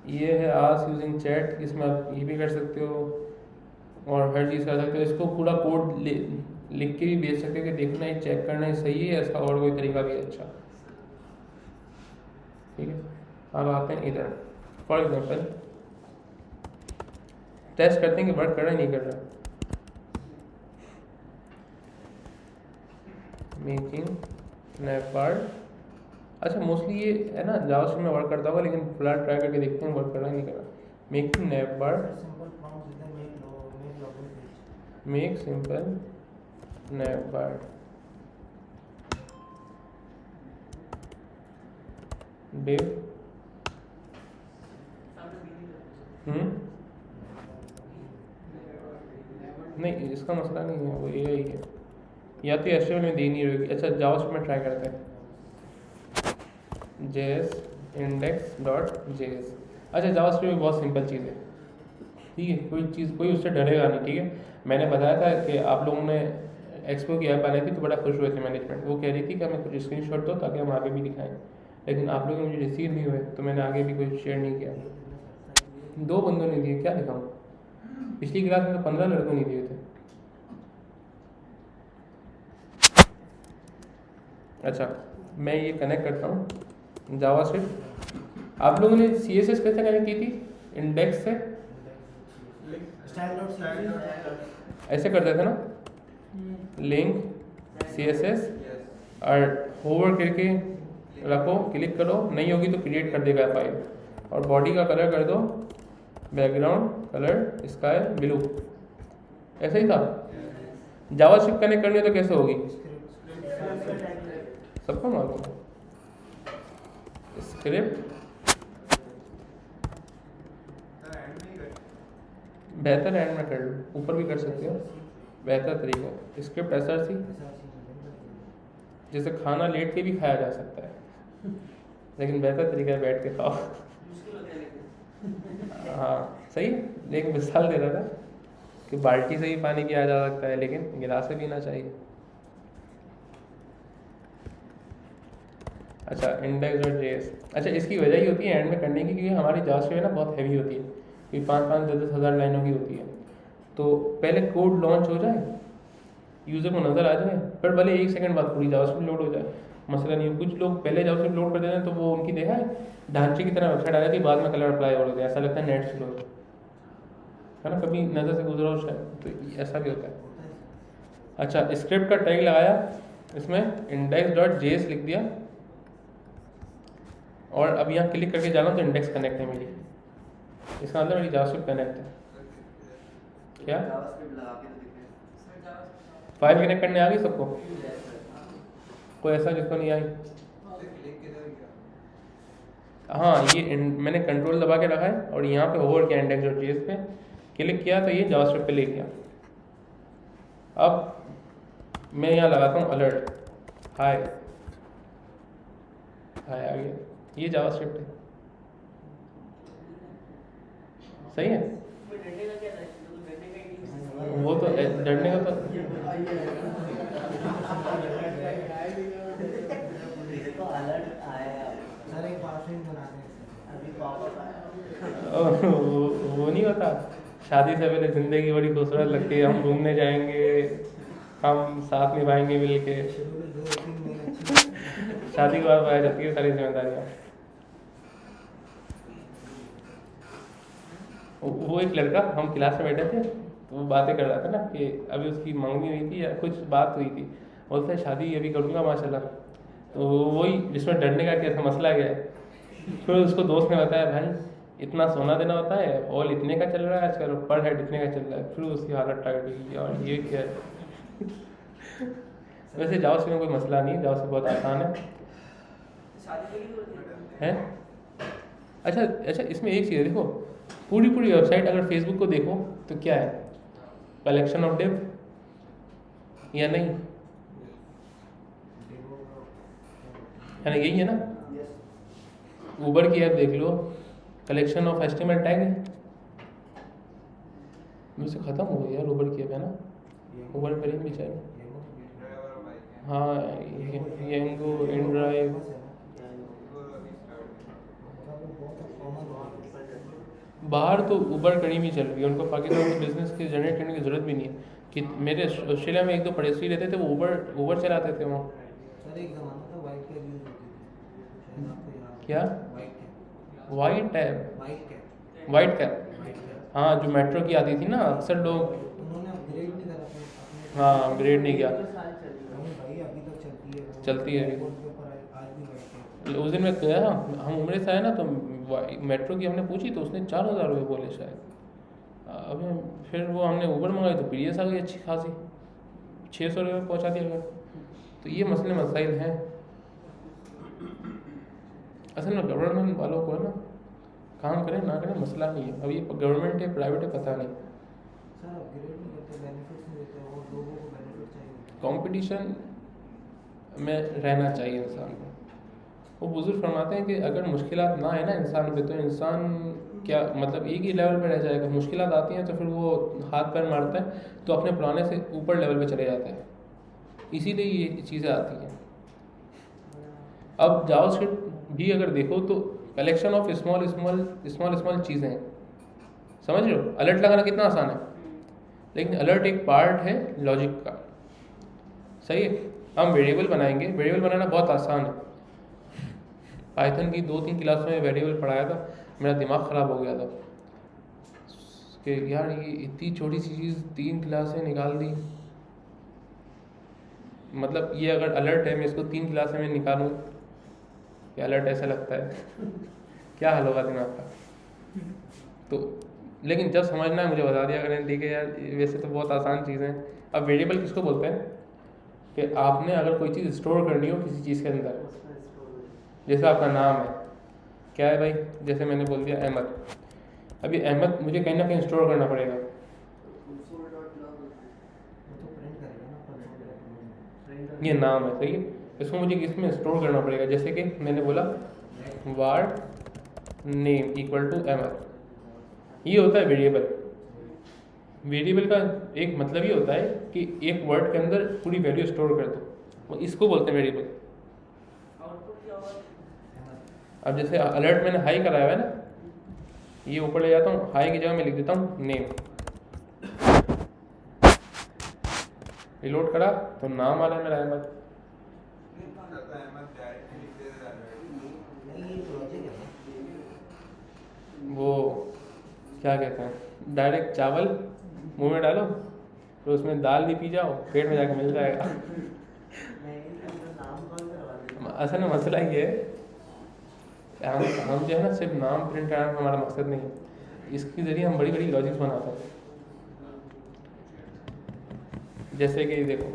ये है आस्क यूजिंग चैट, इसमें आप ये भी कर सकते हो और हर चीज़ कर सकते हो। इसको पूरा कोड लिख के भी भेज सकते हो कि देखना है, चेक करना है सही है, इसका और कोई तरीका भी है अच्छा, ठीक है। अब आते हैं इधर, फॉर एग्जांपल टेस्ट करते हैं कि वर्क कर रहा है नहीं कर रहा। मेकिंग नैपबार्ड, अच्छा मोस्टली ये है ना जावास्क्रिप्ट में वर्क करता होगा, लेकिन फिलहाल ट्राई करके देखते हैं वर्क कर रहा है नहीं कर रहा। मेकिंग नैपबार्ड, मेक सिंपल नैपबार्ड डिव, नहीं इसका मसला नहीं है, वो AI है, या तो HTML में दे नहीं रहेगी। अच्छा जावास्क्रिप्ट में ट्राई करते हैं, JS index.js। अच्छा जावास्क्रिप्ट में बहुत सिंपल चीज़ है, ठीक है, कोई उससे डरेगा नहीं, ठीक है। मैंने बताया था कि आप लोगों ने एक्सपो की ऐप बनाई थी तो बड़ा खुश हुए थे मैनेजमेंट, वो कह रही थी कि हमें कुछ स्क्रीनशॉट दो ताकि हम आगे भी दिखाएं, लेकिन आप लोग मुझे रिसीव नहीं हुए तो मैंने आगे भी कुछ शेयर नहीं किया। 2 बंदों ने दिए, क्या दिखाऊँ, पिछली क्लास में तो 15 लड़कों ने दिए थे। अच्छा मैं ये कनेक्ट करता हूँ जावास्क्रिप्ट। आप लोगों ने CSS कैसे कनेक्ट की थी, इंडेक्स से ऐसे करते थे ना, लिंक CSS और होवर करके रखो, क्लिक करो, नहीं होगी तो क्रिएट कर देगा फाइल, और बॉडी का कलर कर दो बैकग्राउंड कलर स्काई ब्लू, ऐसा ही था। जावास्क्रिप्ट कनेक्ट करनी हो तो कैसे होगी, सबको मालूम है, स्क्रिप्ट बेहतर एंड में कर लो, ऊपर भी कर सकते हो, बेहतर तरीका स्क्रिप्ट SRC, जैसे खाना लेट के भी खाया जा सकता है, लेकिन बेहतर तरीका है बैठ के खाओ। हाँ सही है, एक मिसाल दे रहा था कि बाल्टी से ही पानी पिया जा सकता है लेकिन गिलास से पीना चाहिए। अच्छा index.js, अच्छा इसकी वजह ही होती है एंड में करने की, क्योंकि हमारी जावास्क्रिप्ट है ना बहुत हैवी होती है, क्योंकि 5-5, 10-10 हज़ार लाइनों की होती है। तो पहले कोड लॉन्च हो जाए, यूज़र को नज़र आ जाए, फिर भले 1 सेकंड बाद पूरी जावास्क्रिप्ट लोड हो जाए, मसला नहीं है। कुछ लोग पहले जावास्क्रिप्ट लोड कर देते हैं तो वो उनकी देखा है ढांचे की तरह वेबसाइट आ जाती है, बाद में कलर अप्लाई हो जाता है, ऐसा लगता है नेट स्लो है ना, कभी नज़र से गुजरा हो शायद, तो ऐसा भी होता है। अच्छा स्क्रिप्ट का टैग लगाया, इसमें index.js लिख दिया, और अब यहाँ क्लिक करके जाना तो इंडेक्स कनेक्ट है मेरी, इसका मतलब मेरी जावास्क्रिप्ट कनेक्ट है। क्या फाइल कनेक्ट करने आ गई सबको? कोई ऐसा जिसको नहीं आई? हाँ, ये मैंने कंट्रोल दबा के रखा है और यहाँ पे होवर किया इंडेक्स डॉट जेएस पे, क्लिक किया तो ये जावास्क्रिप्ट पे ले गया। अब मैं यहाँ लगाता हूँ अलर्ट, हाय हाय आ गया, ये जावास्क्रिप्ट है। सही है। वो तो डरने का तो वो नहीं होता, शादी से पहले जिंदगी बड़ी खूबसूरत लगती है, हम घूमने जाएंगे, हम साथ निभाएंगे मिल के, शादी के बाद आ जाती है सारी जिम्मेदारियाँ। वो एक लड़का, हम क्लास में बैठे थे तो वो बातें कर रहा था ना कि अभी उसकी मंगनी हुई थी या कुछ बात हुई थी, बोलता है शादी अभी करूँगा माशाल्लाह। तो वही जिसमें डरने का कैसा मसला गया है। फिर उसको दोस्त ने बताया भाई इतना सोना देना होता है, ऑल इतने का चल रहा है आजकल, पर हेड इतने का चल रहा है। फिर उसकी हालत टाइट हुई और ये क्या है। वैसे जावास्क्रिप्ट में कोई मसला नहीं, जावास्क्रिप्ट बहुत आसान है। अच्छा अच्छा, इसमें एक चीज़ है, देखो पूरी वेबसाइट अगर फेसबुक को देखो तो क्या है, कलेक्शन ऑफ डिव या नहीं है ना, यही है ना। ऊबर की ऐप देख लो, कलेक्शन ऑफ एचटीएमएल टैग है। मुझसे ख़त्म हो गया यार ऊबर की ऐप है ना, ऊबर पर भी चाहिए। हाँ येंगो, इनड्राइव, बाहर तो ऊबर कहीं भी चल रही है, उनको पाकिस्तान में बिजनेस की जनरेट करने की ज़रूरत भी नहीं है। कि मेरे ऑस्ट्रेलिया में एक दो पड़ोसी रहते थे, वो ऊबर चलाते थे वहाँ। क्या वाइट कैब? हाँ, जो मेट्रो की आती थी ना, अक्सर लोग, हाँ अपग्रेड नहीं किया, चलती है अभी। उस दिन मैं गया, हम उम्र से आए ना, तो मेट्रो की हमने पूछी तो उसने 4000 रुपये बोले शायद। अभी फिर वो हमने ऊबर मंगाई तो पीडीएस आ गई अच्छी खासी, 600 रुपये में पहुँचा दिया गया। तो ये मसले मसाइल हैं असल में। गवर्नमेंट वालों को है ना, काम करें ना करें मसला नहीं है। अब ये गवर्नमेंट है प्राइवेट है पता नहीं। कंपटीशन में रहना चाहिए इंसान को। वो बुजुर्ग फरमाते हैं कि अगर मुश्किलात ना है ना इंसान पे, तो इंसान क्या मतलब एक ही लेवल पे रह जाएगा। मुश्किलात आती हैं तो फिर वो हाथ पैर मारता है तो अपने पुराने से ऊपर लेवल पे चले जाता है, इसीलिए ये चीज़ें आती हैं। अब जावास्क्रिप्ट भी अगर देखो तो कलेक्शन ऑफ स्मॉल चीज़ें हैं, समझ रहे हो। अलर्ट लगाना कितना आसान है, लेकिन अलर्ट एक पार्ट है लॉजिक का, सही है। हम वेरिएबल बनाएंगे, वेरिएबल बनाना बहुत आसान है। पाइथन की 2-3 क्लास में वेरिएबल पढ़ाया था, मेरा दिमाग ख़राब हो गया था कि यार ये इतनी छोटी सी चीज़ 3 क्लासें निकाल दी। मतलब ये अगर अलर्ट है, मैं इसको 3 क्लासें में निकालूँ कि अलर्ट ऐसा लगता है क्या हाल होगा दिमाग का। तो लेकिन जब समझना है मुझे बता दिया करें, ठीक है यार वैसे तो बहुत आसान चीज़ें हैं। अब वेरिएबल किसको बोलते हैं कि आपने अगर कोई चीज़ स्टोर करनी हो किसी चीज़ के अंदर, जैसे आपका नाम है, क्या है भाई, जैसे मैंने बोल दिया अहमद, अभी अहमद मुझे कहीं ना कहीं स्टोर करना पड़ेगा। ये नाम है, सही है, इसको मुझे किसमें स्टोर करना पड़ेगा। जैसे कि मैंने बोला ward name equal to Ahmed, ये होता है वेरिएबल। वेरिएबल का एक मतलब ये होता है कि एक वर्ड के अंदर पूरी वैल्यू स्टोर कर दो, इसको बोलते हैं वेरिएबल। अब जैसे अलर्ट मैंने हाई कराया है ना, ये ऊपर ले जाता हूँ, हाई की जगह मैं लिख देता हूँ नेम, रिलोड करा तो नाम आ रहा है मेरा अहमद। वो क्या कहते हैं, डायरेक्ट चावल मुंह में डालो तो उसमें दाल भी पी जाओ, पेट में जाके मिल जाएगा। असल में मसला ये है, हम जो है ना सिर्फ नाम प्रिंट कराना हमारा मकसद नहीं है, इसके ज़रिए हम बड़ी बड़ी लॉजिक्स बनाते हैं। जैसे कि देखो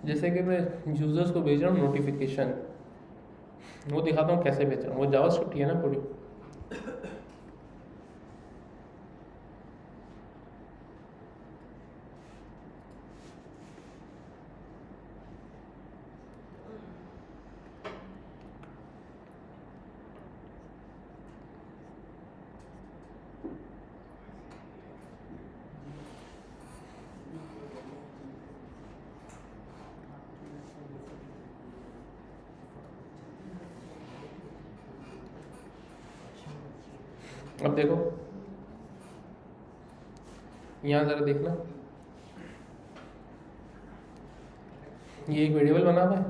जैसे कि मैं यूज़र्स को भेज रहा हूँ नोटिफिकेशन, वो दिखाता हूँ कैसे भेज रहा हूँ। वो जावास्क्रिप्ट ही है ना पूरी। अब देखो यहाँ ज़रा देखना, ये एक वेरिएबल बना हुआ है,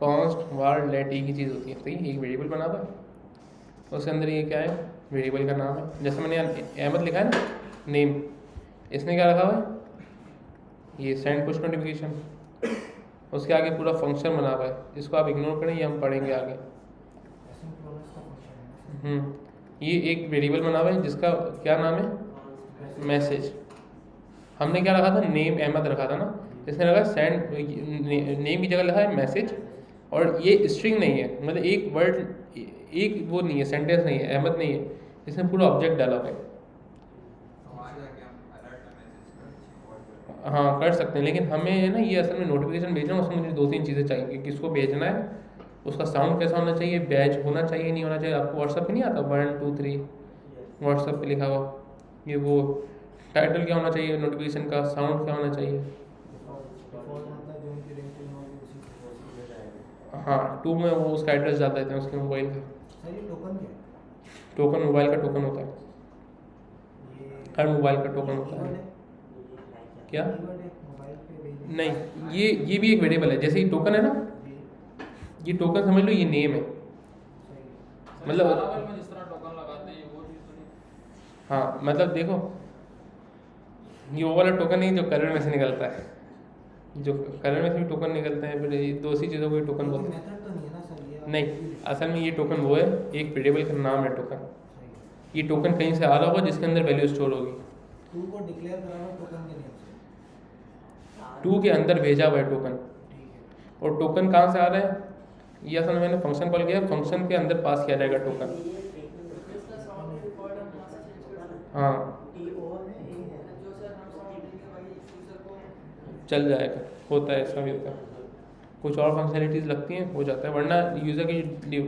कॉन्स्ट वार लेट एक ही चीज़ होती है, ठीक है, एक वेरिएबल बना हुआ है, उसके अंदर ये क्या है, वेरिएबल का नाम है। जैसे मैंने यहाँ अहमद लिखा है ना, नेम, इसने क्या रखा हुआ है, ये सेंड पुश नोटिफिकेशन, उसके आगे पूरा फंक्शन बना हुआ है, इसको आप इग्नोर करें, ये हम पढ़ेंगे आगे। ये एक वेरिएबल बना हुआ है जिसका क्या नाम है, मैसेज। हमने क्या रखा था, नेम अहमद रखा था ना, इसने रखा सेंड, नेम की जगह लिखा है मैसेज, और ये स्ट्रिंग नहीं है, मतलब एक वर्ड, एक वो नहीं है, सेंटेंस नहीं है, अहमद नहीं है, इसने पूरा ऑब्जेक्ट डाला हुआ है। हाँ कर सकते हैं, लेकिन हमें है ना ये असल में नोटिफिकेशन भेजना है, उसमें मुझे 2-3 चीज़ें चाहिए कि किसको भेजना है, उसका साउंड कैसा होना चाहिए, बैच होना चाहिए नहीं होना चाहिए। आपको व्हाट्सअप पे नहीं आता 1 2 3 व्हाट्सअप पे लिखा हुआ, ये वो टाइटल क्या होना चाहिए नोटिफिकेशन का, साउंड क्या होना चाहिए। हाँ 2 में वो उसका एड्रेस डाल देते हैं उसके मोबाइल का। टोकन मोबाइल का टोकन होता है, हर मोबाइल का टोकन होता है। क्या नहीं, ये भी एक वेरिएबल है, जैसे ये टोकन है ना, ये टोकन समझ लो, ये नेम है, मतलब जिस तरह टोकन लगाते हैं वो चीज़ तो नहीं। हाँ मतलब देखो, ये वो वाला टोकन नहीं जो कलर में से निकलता है, जो कलर में से भी टोकन निकलते हैं, फिर ये दूसरी चीज़ों को टोकन बोलते हैं। नहीं, असल में ये टोकन वो है, एक वेरिएबल का नाम है टोकन। ये टोकन कहीं से आ रहा होगा जिसके अंदर वैल्यू स्टोर होगी। टू को डिक्लेयर करा हुआ टोकन के नेम से, 2 के अंदर भेजा हुआ है टोकन, और टोकन कहाँ से आ रहा है, ये असल में मैंने फंक्शन कॉल किया, फंक्शन के अंदर पास किया जाएगा टोकन। हाँ चल जाएगा, होता है, ऐसा भी होता है, कुछ और फंक्शनलिटीज़ लगती हैं, हो जाता है, वरना यूज़र की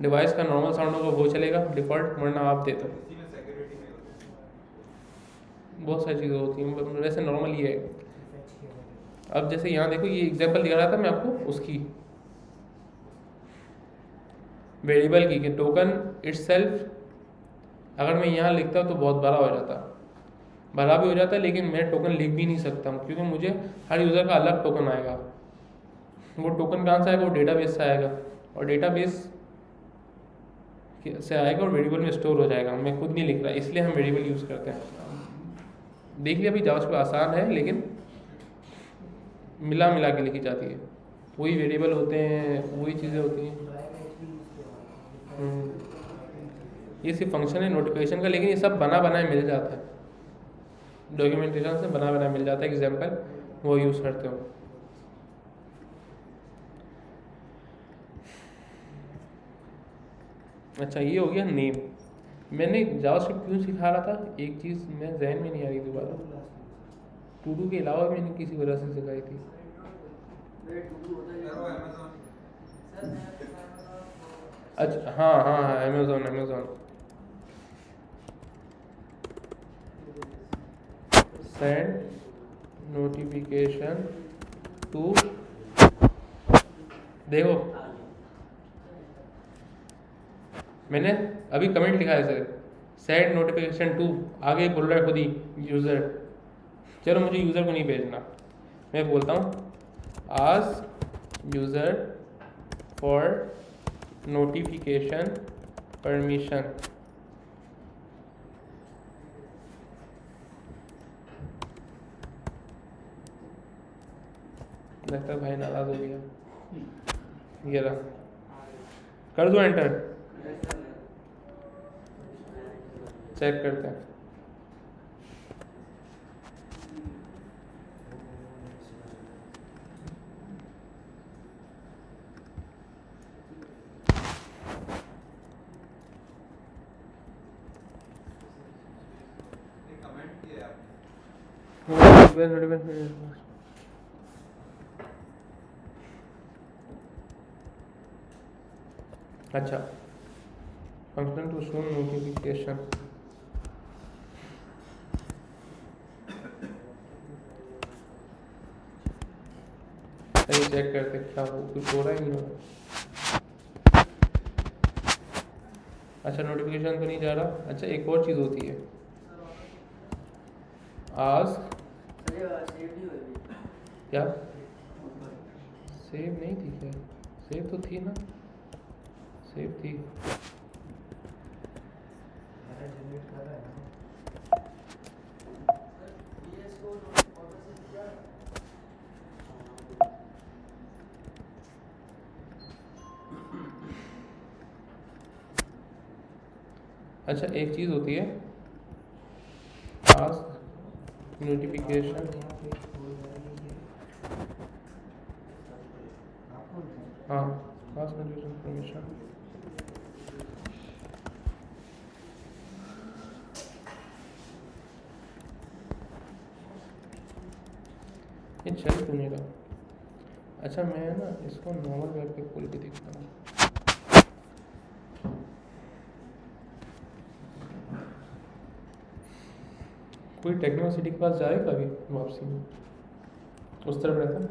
डिवाइस का नॉर्मल साउंड होगा वो चलेगा डिफ़ॉल्ट, वरना आप दे दो। बहुत सारी चीज़ें होती हैं, वैसे नॉर्मल ये है। अब जैसे यहाँ देखो, ये एग्जांपल दिखा रहा था मैं आपको उसकी वेरिएबल की, कि टोकन इटसेल्फ अगर मैं यहाँ लिखता तो बहुत बड़ा हो जाता, बड़ा भी हो जाता, लेकिन मैं टोकन लिख भी नहीं सकता हूँ, क्योंकि मुझे हर यूज़र का अलग टोकन आएगा। वो टोकन कहाँ से आएगा, वो डेटाबेस से आएगा, और डेटाबेस से आएगा और वेरिएबल में स्टोर हो जाएगा। मैं खुद नहीं लिख रहा, इसलिए हम वेरिएबल यूज़ करते हैं। देख लिया अभी, जावास्क्रिप्ट आसान है, लेकिन मिला मिला के लिखी जाती है, वही वेरिएबल होते हैं, वही चीज़ें होती हैं। ये सिर्फ फंक्शन है नोटिफिकेशन का, लेकिन ये सब बना बनाया मिल जाता है, डॉक्यूमेंटेशन से बना बनाया मिल जाता है। एग्जाम्पल वो यूज़ करते हो। अच्छा ये हो गया नेम। मैंने जावास्क्रिप्ट क्यों सिखा रहा था, एक चीज़ मैं जहन में नहीं आ रही दोबारा, टू डू के अलावा मैंने किसी वजह से सिखाई थी। अच्छा हाँ हाँ हाँ, अमेज़ॉन सेंड नोटिफिकेशन टू, देखो मैंने अभी कमेंट लिखा है सर, सेट नोटिफिकेशन टू, आगे बोल रहा है खुद ही यूज़र। चलो मुझे यूज़र को नहीं भेजना, मैं बोलता हूँ ask user for notification permission. लगता है भाई नाराज हो गया, ये रहा, कर दो एंटर, चेक करते हैं। कमेंट किया है आपने? अच्छा, फंक्शन टू शो नोटिफिकेशन। सही, चेक करते क्या हो, कुछ हो रहा है नहीं हो रहा। अच्छा, नोटिफिकेशन तो नहीं जा रहा। अच्छा, एक और चीज़ होती है, आस्क क्या, सेव नहीं थी क्या, सेव तो थी ना, सेव थी। जनरेट कर रहा है ना। अच्छा, एक चीज़ होती है आस्क नोटिफिकेशन, हाँ आस्क नोटिफिकेशन परमिशन। ये चल क्यों नहीं रहा। अच्छा, मैं ना इसको नॉर्मल वेब पे खोल के देखता हूँ। कोई टेक्नो सिटी के पास जाएगा अभी वापसी में, उस तरफ रहता है,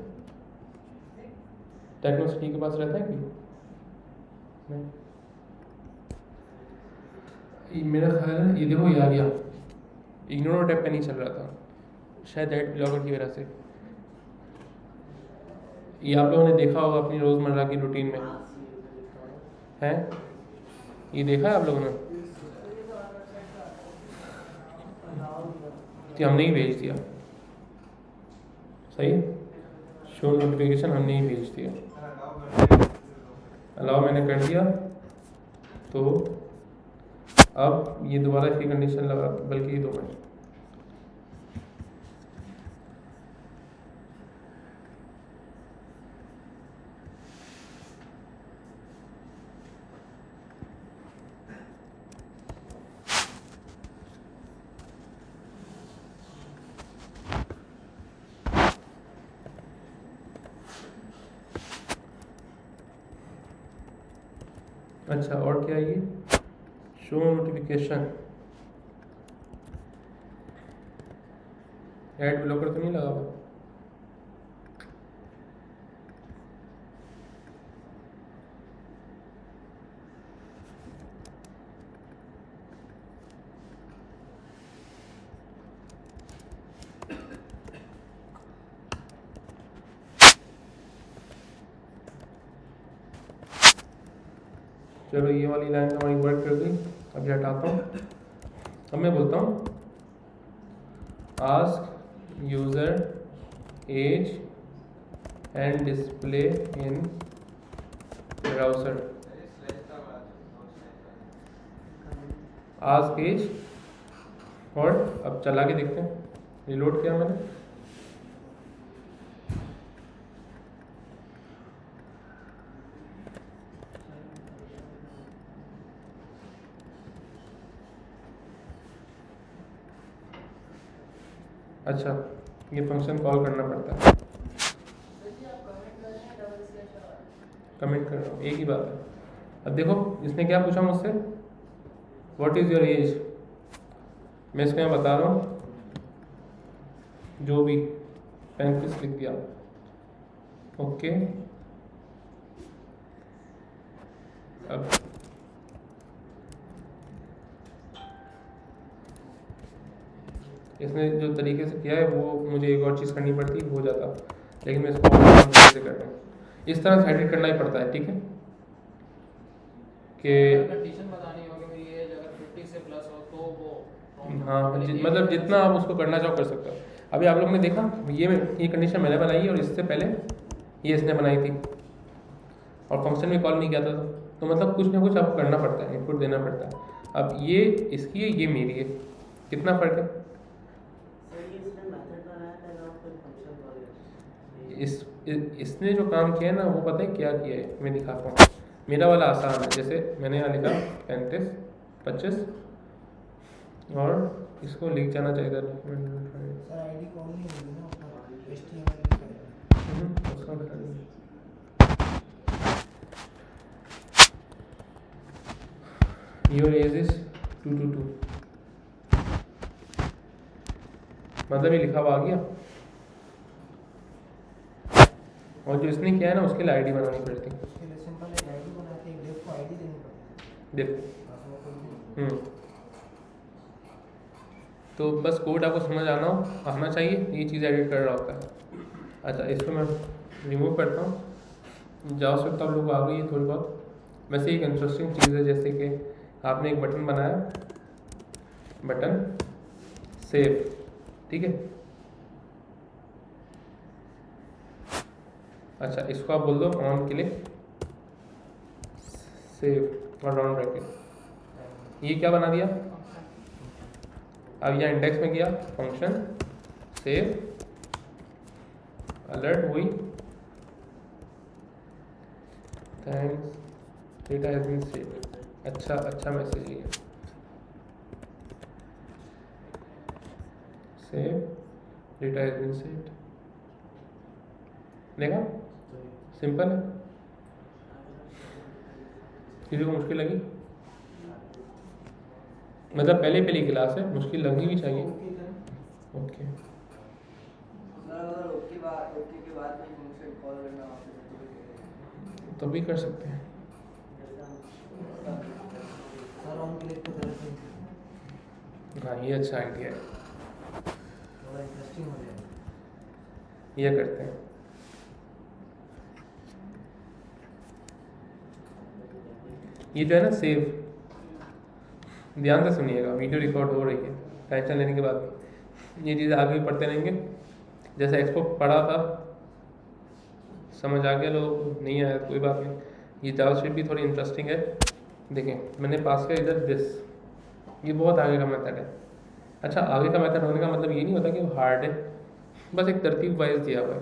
टेक्नो सिटी के पास रहता है कि नहीं? मेरा ख्याल है ये देखो, ये आ गया, इग्नोर टैब पे नहीं चल रहा था, शायद एड ब्लॉकर की वजह से। ये आप लोगों ने देखा होगा अपनी रोज़मर्रा की रूटीन में, है ये देखा है आप लोगों ने कि हमने ही भेज दिया, सही, शो नोटिफिकेशन हमने ही भेज दिया, अलाउ मैंने कर दिया। तो अब ये दोबारा इसकी कंडीशन लगा, बल्कि ये 2 मिनट, अच्छा, और क्या है ये, शो नोटिफिकेशन, एड ब्लॉकर तो नहीं लगा हुआ। चलो, ये वाली लाइन हमारी वर्क कर गई, अब ये हटाता हूँ। अब मैं बोलता हूँ ask user age and display in browser, ask age, और अब चला के देखते हैं, रिलोड किया मैंने, अच्छा ये फंक्शन कॉल करना पड़ता है, कमेंट कर रहा हूँ, एक ही बात है। अब देखो इसने क्या पूछा मुझसे, व्हाट इज़ योर एज, मैं इसको यहाँ बता रहा हूँ जो भी 35 लिख दिया, ओके। अब इसने जो तरीके से किया है वो मुझे एक और चीज़ करनी पड़ती हो जाता, लेकिन मैं इसको और तरीके से कर रहा हूँ। इस तरह से एडिट करना ही पड़ता है, ठीक है कि कंडीशन बतानी होगी मेरी एज अगर 50 से प्लस हो तो वो हाँ मतलब जितना आप उसको करना चाहो कर सकते हो। अभी आप लोग ने देखा ये कंडीशन मैंने बनाई है और इससे पहले ये इसने बनाई थी और फंक्शन में कॉल नहीं किया था, तो मतलब कुछ ना कुछ आपको करना पड़ता है, इनपुट देना पड़ता है। अब ये इसकी है, ये मेरी है, कितना फ़र्क है? इसने जो काम किया है ना वो पता है क्या किया है, मैं दिखाता हूँ। मेरा वाला आसान है, जैसे मैंने यहाँ लिखा 35 25 और इसको लिख जाना चाहिए था। सर आईडी कॉल नहीं होगी ना ऊपर HTML लिखा है। उसका बता दीजिए। Your age is 222, मतलब ये लिखा हुआ आ गया। और जो इसने किया है ना उसके लिए आईडी बनानी पड़ती है। उसके लिए सिंपल एक आईडी बना के एक डेव को आईडी देनी पड़ती है। देखो तो बस कोड आपको समझ आना चाहिए, ये चीज़ एडिट कर रहा होता है। अच्छा इसको मैं रिमूव करता हूँ। जावास्क्रिप्ट आप लोग को आ गई है थोड़ी बहुत। वैसे एक इंटरेस्टिंग चीज़ है, जैसे कि आपने एक बटन बनाया, बटन सेव, ठीक है। अच्छा इसको आप बोल दो ऑन क्लिक सेव और राउंड ब्रैकेट, ये क्या बना दिया? अब यहाँ इंडेक्स में गया फंक्शन सेव, अलर्ट हुई, thanks data has been saved. अच्छा मैसेज है, save data has been saved. देखा सिंपल है, किसी को मुश्किल लगी? मतलब पहली क्लास है, मुश्किल लगनी भी चाहिए। ओके तो भी कर सकते हैं। सर ऑन क्लिक को तरह से हाँ ये अच्छा आइडिया है, थोड़ा इंटरेस्टिंग हो जाएगा। ये करते हैं। ये जो है ना सेव, ध्यान से सुनिएगा, वीडियो रिकॉर्ड हो रही है, टेंशन लेने के बाद ये चीज़ें आगे भी पढ़ते रहेंगे। जैसे एक्सपो पढ़ा था, समझ आ गया, लोग नहीं आया कोई बात नहीं। ये जावास्क्रिप्ट भी थोड़ी इंटरेस्टिंग है। देखें मैंने पास किया इधर दिस, ये बहुत आगे का मेथड है। अच्छा आगे का मेथड होने का मतलब ये नहीं होता कि वो हार्ड है, बस एक तरतीब वाइज दिया हुआ है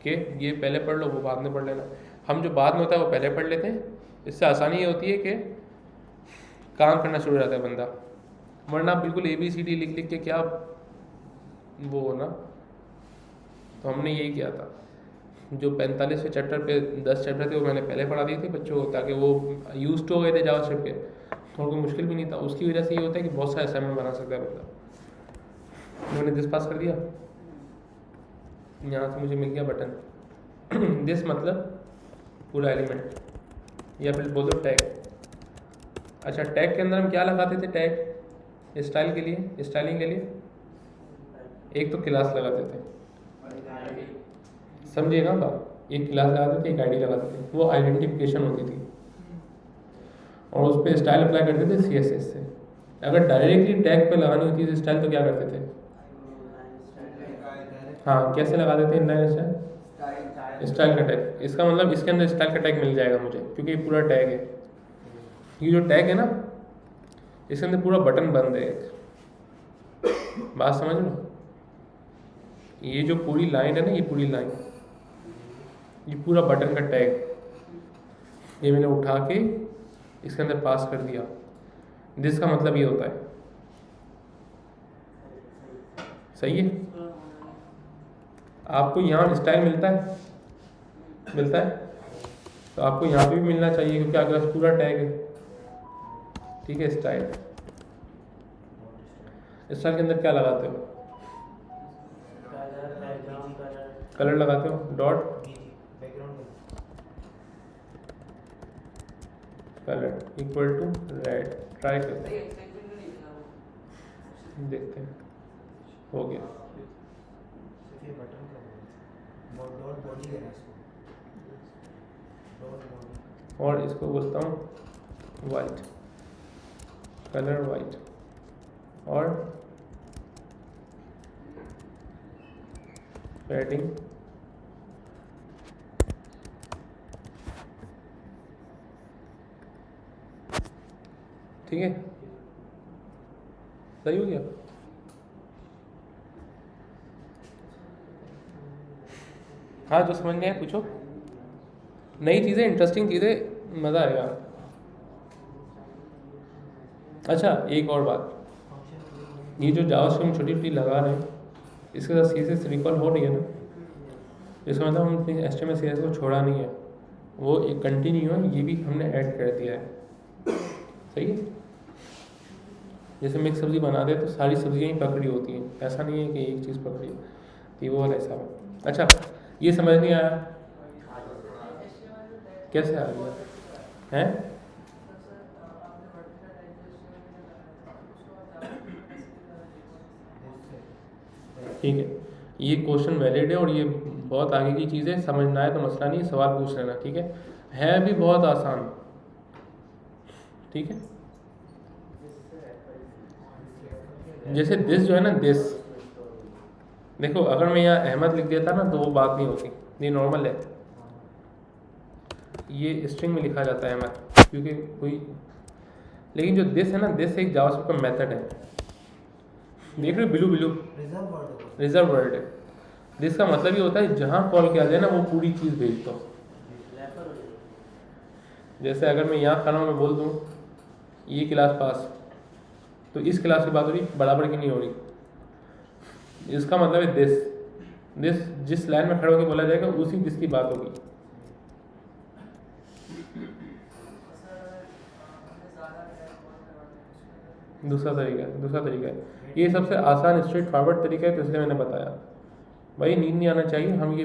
कि ये पहले पढ़ लो वो बाद में पढ़ लेना। हम जो बाद में होता है वो पहले पढ़ लेते हैं, इससे आसानी ये होती है कि काम करना शुरू हो जाता है बंदा, वरना बिल्कुल ABCD लिख लिख के क्या वो होना। तो हमने यही किया था, जो 45वें चैप्टर पे 10 चैप्टर थे वो मैंने पहले पढ़ा दिए थे बच्चों को, ताकि वो यूज टू हो गए थे जावास्क्रिप्ट के, तो उनको मुश्किल भी नहीं था। उसकी वजह से ये होता है कि बहुत सारे असाइनमेंट बना सकता है बंदा। मैंने दिस पास कर दिया, यहाँ से मुझे मिल गया बटन दिस मतलब पूरा एलिमेंट, या फिर बोल दो टैग। अच्छा टैग के अंदर हम क्या लगाते थे? टैग स्टाइल के लिए, स्टाइलिंग के लिए एक तो क्लास लगाते थे, समझिएगा बात, एक क्लास लगाते थे, एक आईडी लगाते थे, वो आइडेंटिफिकेशन होती थी और उस पर स्टाइल अप्लाई करते थे CSS से। अगर डायरेक्टली टैग पे लगानी होती थी स्टाइल तो क्या करते थे? हाँ कैसे लगाते थे इनलाइन स्टाइल का टैग। इसका मतलब इसके अंदर स्टाइल का टैग मिल जाएगा मुझे, क्योंकि ये पूरा टैग है। ये जो टैग है ना इसके अंदर पूरा बटन बंद है एक, बात समझ लो। ये जो पूरी लाइन है ना, ये पूरी लाइन, ये पूरा बटन का टैग ये मैंने उठा के इसके अंदर पास कर दिया। दिस का मतलब ये होता है, सही है। आपको यहाँ स्टाइल मिलता है तो आपको यहाँ पे भी मिलना चाहिए, क्योंकि अगर पूरा टैग है, ठीक है। स्टाइल के अंदर क्या लगाते हो? कलर लगाते हो, dot colour equal to red. Try करते हैं, देखते हैं। हो गया। सिर्फ ये बटन का डॉट बॉडी है ना इसको, डॉट बॉडी। और इसको बोलता हूँ वाइट, कलर वाइट। और पैडिंग ठीक है, सही हो गया। हाँ जो समझ में आए पूछो, नई चीज़ें, इंटरेस्टिंग चीज़ें, मज़ा आएगा। अच्छा एक और बात, ये जो जावास्क्रिप्ट छोटी छोटी लगा रहे हैं इसके साथ CSS रिकॉल हो रही है ना, इसका मतलब हम अपनी HTML CSS को छोड़ा नहीं है, वो एक कंटिन्यू है, ये भी हमने ऐड कर दिया है। सही है, जैसे मिक्स सब्जी बनाते हैं तो सारी सब्जियां ही पकड़ी होती हैं, ऐसा नहीं है कि एक चीज़ पकड़ी हो, तो वो वाला हिसाब है। अच्छा ये समझ नहीं आया, कैसे आ गया है? ठीक है, ये क्वेश्चन वैलिड है और ये बहुत आगे की चीज़ है, समझना है तो मसला नहीं, सवाल पूछ लेना। ठीक है भी बहुत आसान। ठीक है, जैसे दिस जो है ना, दिस देखो अगर मैं यहाँ अहमद लिख देता ना तो वो बात नहीं होती, ये नॉर्मल है, ये स्ट्रिंग में लिखा जाता है अहमद, क्योंकि कोई, लेकिन जो दिस है ना, दिस एक जावास्क्रिप्ट का मेथड है, देख रहे हो ब्लू ब्लू रिजर्व वर्ड है। दिस का मतलब ये होता है जहाँ कॉल किया जाए ना वो पूरी चीज़ भेज दो। जैसे अगर मैं यहाँ खड़ा हूँ, मैं बोल दूँ ये क्लास पास, तो इस क्लास की बात हो रही, बराबर की नहीं हो रही, इसका मतलब है दिस जिस लाइन में खड़े होकर बोला जाएगा उसी दिस की बात होगी। दूसरा तरीका है, ये सबसे आसान स्ट्रेट फॉरवर्ड तरीका है, तो इसलिए मैंने बताया। भाई नींद नहीं आना चाहिए, हम ये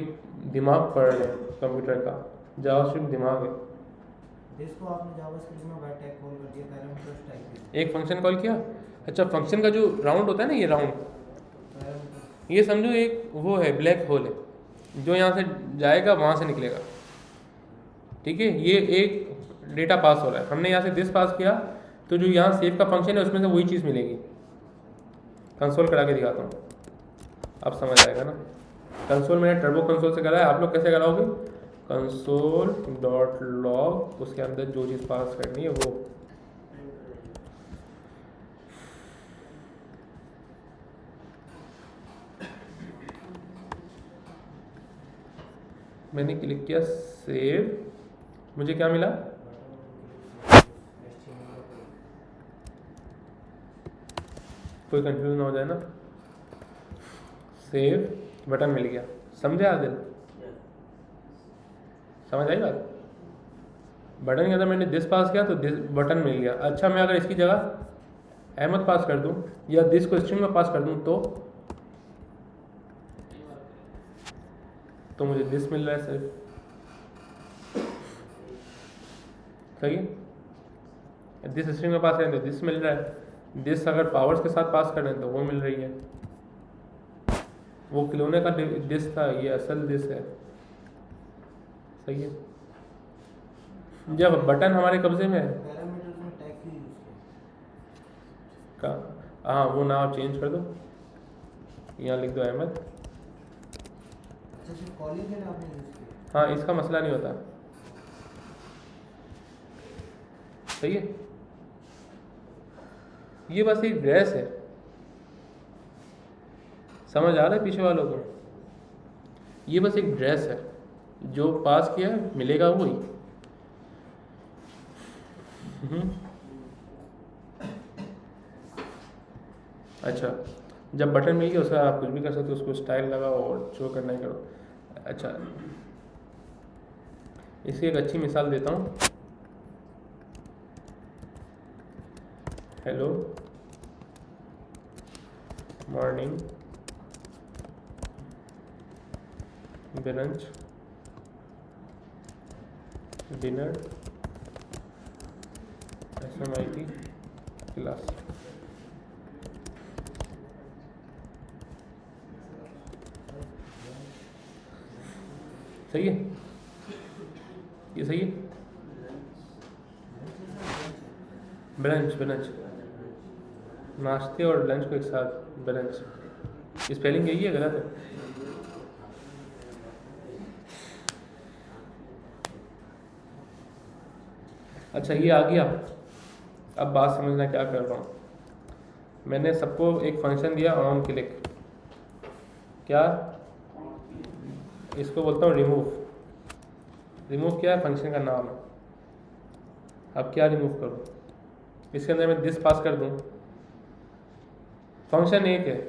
दिमाग पढ़ रहे हैं कंप्यूटर का, जावास्क्रिप्ट दिमाग है। इसको आपने जावास्क्रिप्ट में बाय टैग कॉल कर दिया, पैरामीटर्स टाइप एक फंक्शन कॉल किया। अच्छा फंक्शन का जो राउंड होता है ना, ये राउंड, ये समझो एक वो है, ब्लैक होल है, जो यहाँ से जाएगा वहाँ से निकलेगा। ठीक है, ये एक डेटा पास हो रहा है, हमने यहाँ से दिस पास किया, तो जो यहाँ सेव का फंक्शन है उसमें से वही चीज़ मिलेगी। कंसोल करा के दिखाता हूँ, अब समझ आएगा ना। कंसोल मैंने टर्बो कंसोल से करा है, आप लोग कैसे कराओगे? console.log, उसके अंदर जो चीज़ पास करनी है वो, मैंने क्लिक किया सेव, मुझे क्या मिला? कोई कंफ्यूज ना हो जाए ना, सेव बटन मिल गया। समझे आदिल? समझ आई बात? बटन के अंदर मैंने दिस पास किया तो दिस बटन मिल गया। अच्छा मैं अगर इसकी जगह अहमद पास कर दूं या दिस को स्ट्रिंग में पास कर दूं तो मुझे दिस मिल रहा है सिर्फ। सही है, दिस स्ट्रिंग में पास करें तो दिस मिल रहा है, दिस अगर पावर्स के साथ पास करें तो वो मिल रही है। वो खिलौने का दिस था, ये असल दिस है। सही है, जब बटन हमारे कब्जे में है पैरामीटर्स में टैग की यूज का, हाँ वो नाम चेंज कर दो, यहाँ लिख दो अहमद। अच्छा सिर्फ कॉलिंग के लिए आपने यूज किया? हाँ इसका मसला नहीं होता। सही है, ये बस एक ड्रेस है, समझ आ रहा है पीछे वालों को? ये बस एक ड्रेस है, जो पास किया मिलेगा वही। अच्छा जब बटन मिल गया उसका आप कुछ भी कर सकते हो, उसको स्टाइल लगाओ और जो करना है करो। अच्छा इसकी एक अच्छी मिसाल देता हूँ। Hello morning brunch dinner SMIT class. सही है, ये सही है। ब्रंच, ब्रंच, नाश्ते और लंच को एक साथ, ब्रंच। स्पेलिंग यही है, गलत है? अच्छा, ये आ गया। अब बात समझना क्या कर रहा हूँ। मैंने सबको एक फंक्शन दिया ऑन क्लिक, क्या इसको बोलता हूँ रिमूव। रिमूव क्या है? फंक्शन का नाम है। अब क्या रिमूव करूँ? इसके अंदर मैं दिस पास कर दूँ, फंक्शन एक है,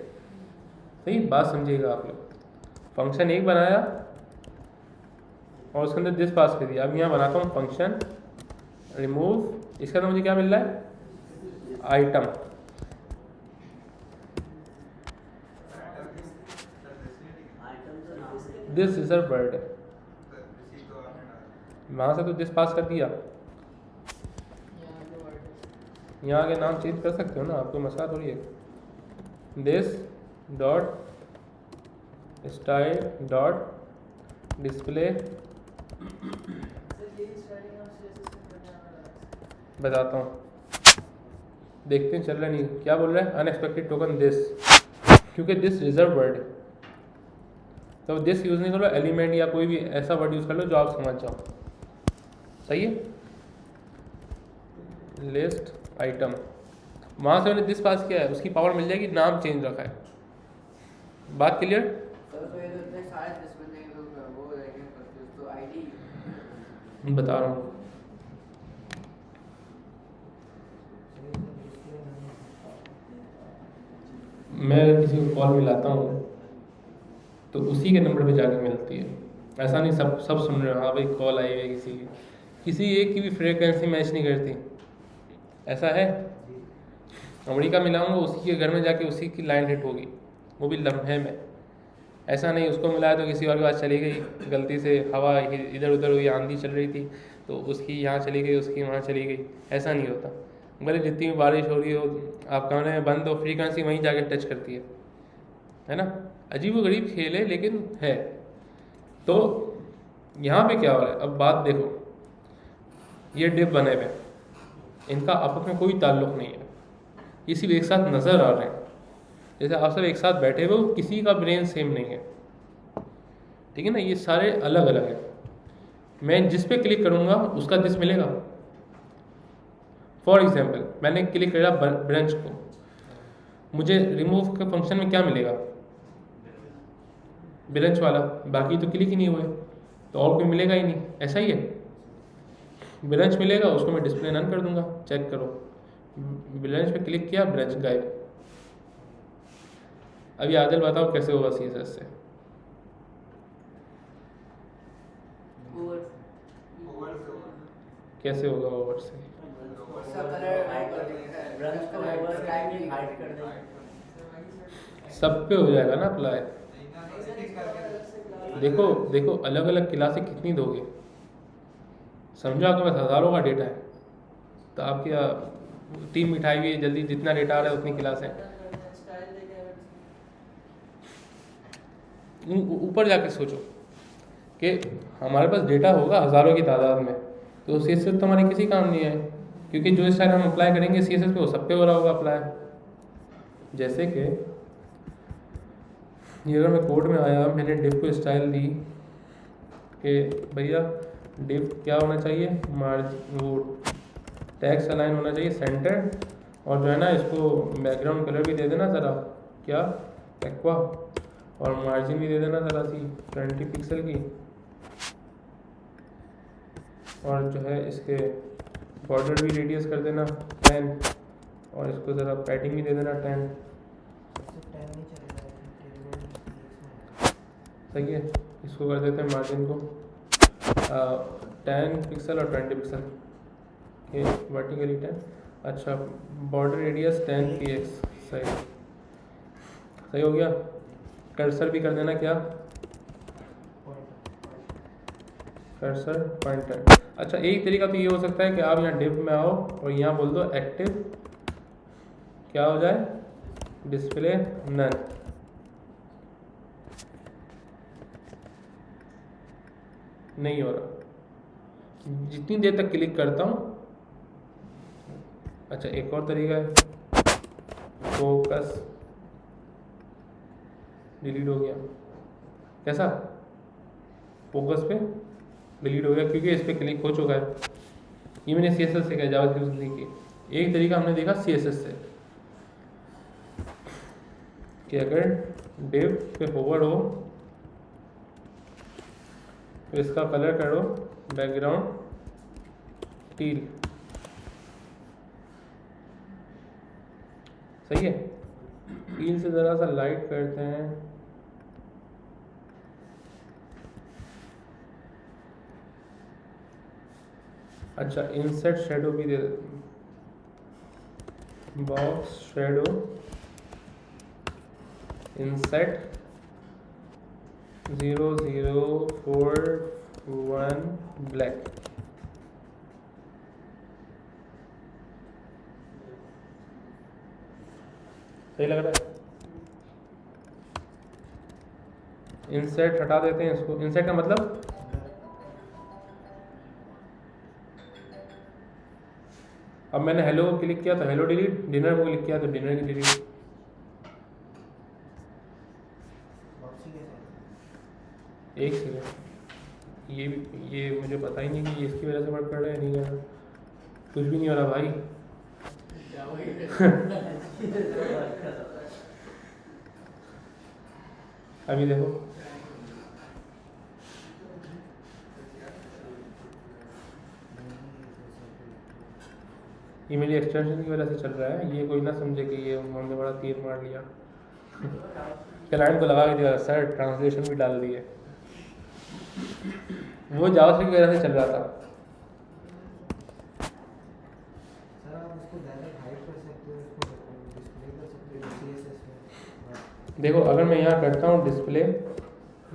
सही बात समझिएगा आप लोग। फंक्शन एक बनाया और उसके अंदर दिस पास कर दिया। अब यहाँ बनाता हूँ फंक्शन रिमूव, इसके अंदर मुझे क्या मिल रहा है? आइटम। दिस रिजर्व वर्ड है, वहाँ से तो दिस पास कर दिया, यहाँ आगे नाम चेंज कर सकते हो ना, आपको मसला थोड़ी है। This dot style dot display, बताता हूँ, देखते हैं चल रहा नहीं। क्या बोल रहा है? अनएक्सपेक्टेड टोकन दिस, क्योंकि दिस रिजर्व वर्ड है तो दिस यूज़ नहीं करो, एलिमेंट या कोई भी ऐसा वर्ड यूज़ कर लो जो आप समझ जाओ। सही है। लिस्ट आइटम, वहाँ से मैंने दिस पास किया है, उसकी पावर मिल जाएगी, नाम चेंज रखा है। बात क्लियर? बता रहा हूँ। मैं अगर किसी को कॉल मिलाता हूँ तो उसी के नंबर पे जाके मिलती है। ऐसा नहीं सब सुन रहे हो, हाँ भाई कॉल आई है किसी एक की भी फ्रीक्वेंसी मैच नहीं करती, ऐसा है। अमेरिका मिलाऊंगा, उसी के घर में जाके उसी की लाइन हिट होगी, वो भी लम्हे में। ऐसा नहीं उसको मिलाया तो किसी और के पास चली गई, गलती से हवा इधर उधर हुई, आंधी चल रही थी तो उसकी यहाँ चली गई, उसकी वहाँ चली गई। ऐसा नहीं होता, भले जितनी भी बारिश हो रही हो, आप कमरे में बंद हो, फ्रीक्वेंसी वहीं जाके टच करती है ना। अजीब व गरीब खेल है लेकिन है। तो यहाँ पे क्या हो रहा है, अब बात देखो, ये डिप बने हुए, इनका आपस में कोई ताल्लुक़ नहीं है, ये सिर्फ एक साथ नज़र आ रहे हैं। जैसे आप सब एक साथ बैठे हुए हो, किसी का ब्रेन सेम नहीं है, ठीक है ना, ये सारे अलग अलग हैं। मैं जिस पे क्लिक करूँगा उसका दिस मिलेगा। फॉर एग्जाम्पल मैंने क्लिक करा ब्रंच को, मुझे रिमूव के फंक्शन में क्या मिलेगा? ब्रंच वाला, बाकी तो क्लिक ही नहीं हुए तो और कोई मिलेगा ही नहीं। ऐसा ही है, ब्रंच मिलेगा, उसको मैं डिस्प्ले नन कर दूंगा। चेक करो, ब्रंच पे क्लिक किया, ब्रंच गायब। अभी आदिल बताओ कैसे होगा CSS से? कैसे होगा ओवर से? सब पे हो जाएगा ना अप्लाई। देखो अलग अलग क्लासें कितनी दोगे, समझो आपके पास हज़ारों का डेटा है तो आपकी टीम बिठाई हुई है, जल्दी जितना डेटा आ रहा है उतनी क्लास है। ऊपर जाके सोचो कि हमारे पास डेटा होगा हज़ारों की तादाद में, तो CSS तो हमारे किसी काम नहीं है, क्योंकि जो स्टाइल हम अप्लाई करेंगे CSS पे वो सब पे हो रहा होगा अप्लाई। जैसे कि ये अगर मैं कोड में आया, मैंने डिव को स्टाइल दी कि भैया डिव क्या होना चाहिए, मार्जिन, वो टैक्स अलाइन होना चाहिए सेंटर, और जो है ना इसको बैकग्राउंड कलर भी दे देना ज़रा, क्या एक्वा, और मार्जिन भी दे देना ज़रा सी 20 पिक्सल की, और जो है इसके बॉर्डर भी रेडियस कर देना 10, और इसको ज़रा पैडिंग भी दे देना 10। सही है, इसको कर देते हैं मार्जिन को 10 पिक्सल और 20 पिक्सल के वर्टिकली 10। अच्छा, बॉर्डर रेडियस 10 px, सही हो गया। कर्सर भी कर देना क्या, कर्सर पॉइंटर। अच्छा, एक तरीका तो ये हो सकता है कि आप यहाँ डिव में आओ और यहाँ बोल दो एक्टिव, क्या हो जाए, डिस्प्ले नन। नहीं हो रहा। जितनी देर तक क्लिक करता हूँ, अच्छा एक और तरीका है, फोकस डिलीट हो गया। कैसा? फोकस पे डिलीट हो गया क्योंकि इस पर क्लिक हो चुका है। ये मैंने CSS से किया, जावास्क्रिप्ट से की। एक तरीका हमने देखा CSS से कि अगर div पे होवर हो तो इसका कलर करो बैकग्राउंड टील, सही है। टील से ज़रा सा लाइट करते हैं, अच्छा इंसर्ट शेडो भी दे देते हैं, बॉक्स शेडो इंसर्ट 0041 ब्लैक। सही लग रहा है? इंसर्ट हटा देते हैं इसको। इंसर्ट का मतलब अब मैंने हेलो को क्लिक किया तो हेलो डिलीट, डिनर को क्लिक किया तो डिनर की डिलीट। एक सेकेंड, ये मुझे पता ही नहीं कि ये इसकी वजह से वर्क कर रहा है नहीं कर रहा। कुछ भी नहीं हो रहा भाई। अभी देखो, ये मेरी एक्सटेंशन की वजह से चल रहा है। ये कोई ना समझे कि ये हमने बड़ा तीर मार लिया। क्लाइंट को लगा के दिया सर ट्रांसलेशन भी डाल दिए, वो जावास्क्रिप्ट की वजह से चल रहा था। सर आप उसको डायरेक्ट हाइड कर सकते हो, इसको डिस्प्ले कर सकते हो CSS में। देखो अगर मैं यहाँ करता हूँ डिस्प्ले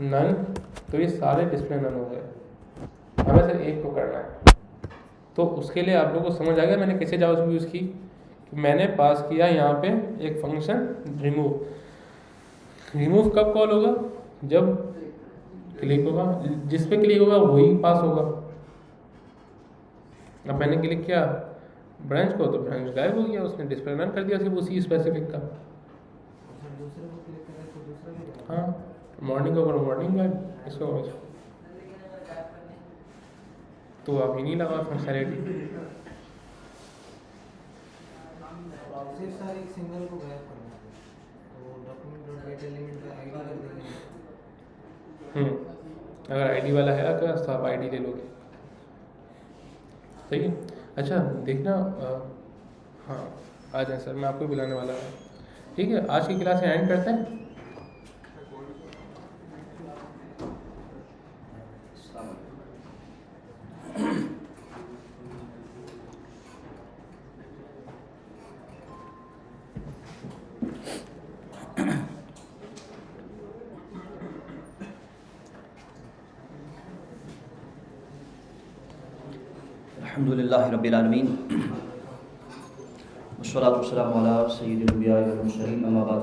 नन, तो ये सारे डिस्प्ले नन हो गए। हमें सिर्फ एक को करना है, तो उसके लिए आप लोगों को समझ आ गया मैंने कैसे जावास्क्रिप्ट यूज़ की। कि मैंने पास किया यहाँ पे एक फंक्शन रिमूव। रिमूव कब कॉल होगा? जब क्लिक होगा, जिस पे क्लिक होगा वही पास होगा। अब मैंने क्लिक किया ब्रांच को तो ब्रांच गायब हो गया, उसने डिस्प्ले नन कर दिया सिर्फ उसी स्पेसिफिक का। दूसरे को क्लिक करें तो दूसरा भी रहेगा। हाँ, मॉर्निंग को करो मॉर्निंग गायब, इसको करो इसको। तो अभी नहीं लगा फंक्शनैलिटी। सिर्फ सर एक सिंगल को गायब करना है, तो document.get एलिमेंट का आईडी कर देंगे। अगर आईडी वाला है अगर तो आप आईडी ले लोगे, सही है। अच्छा देखना हाँ आ जाए सर, मैं आपको बुलाने वाला हूँ। ठीक है, आज की क्लास एंड करते हैं। अल्हम्दुलिल्लाहि रब्बिल आलमीन वस्सलातु वस्सलामु अला सय्यिदिल अंबिया'i वल मुरसलीन अम्मा बाद।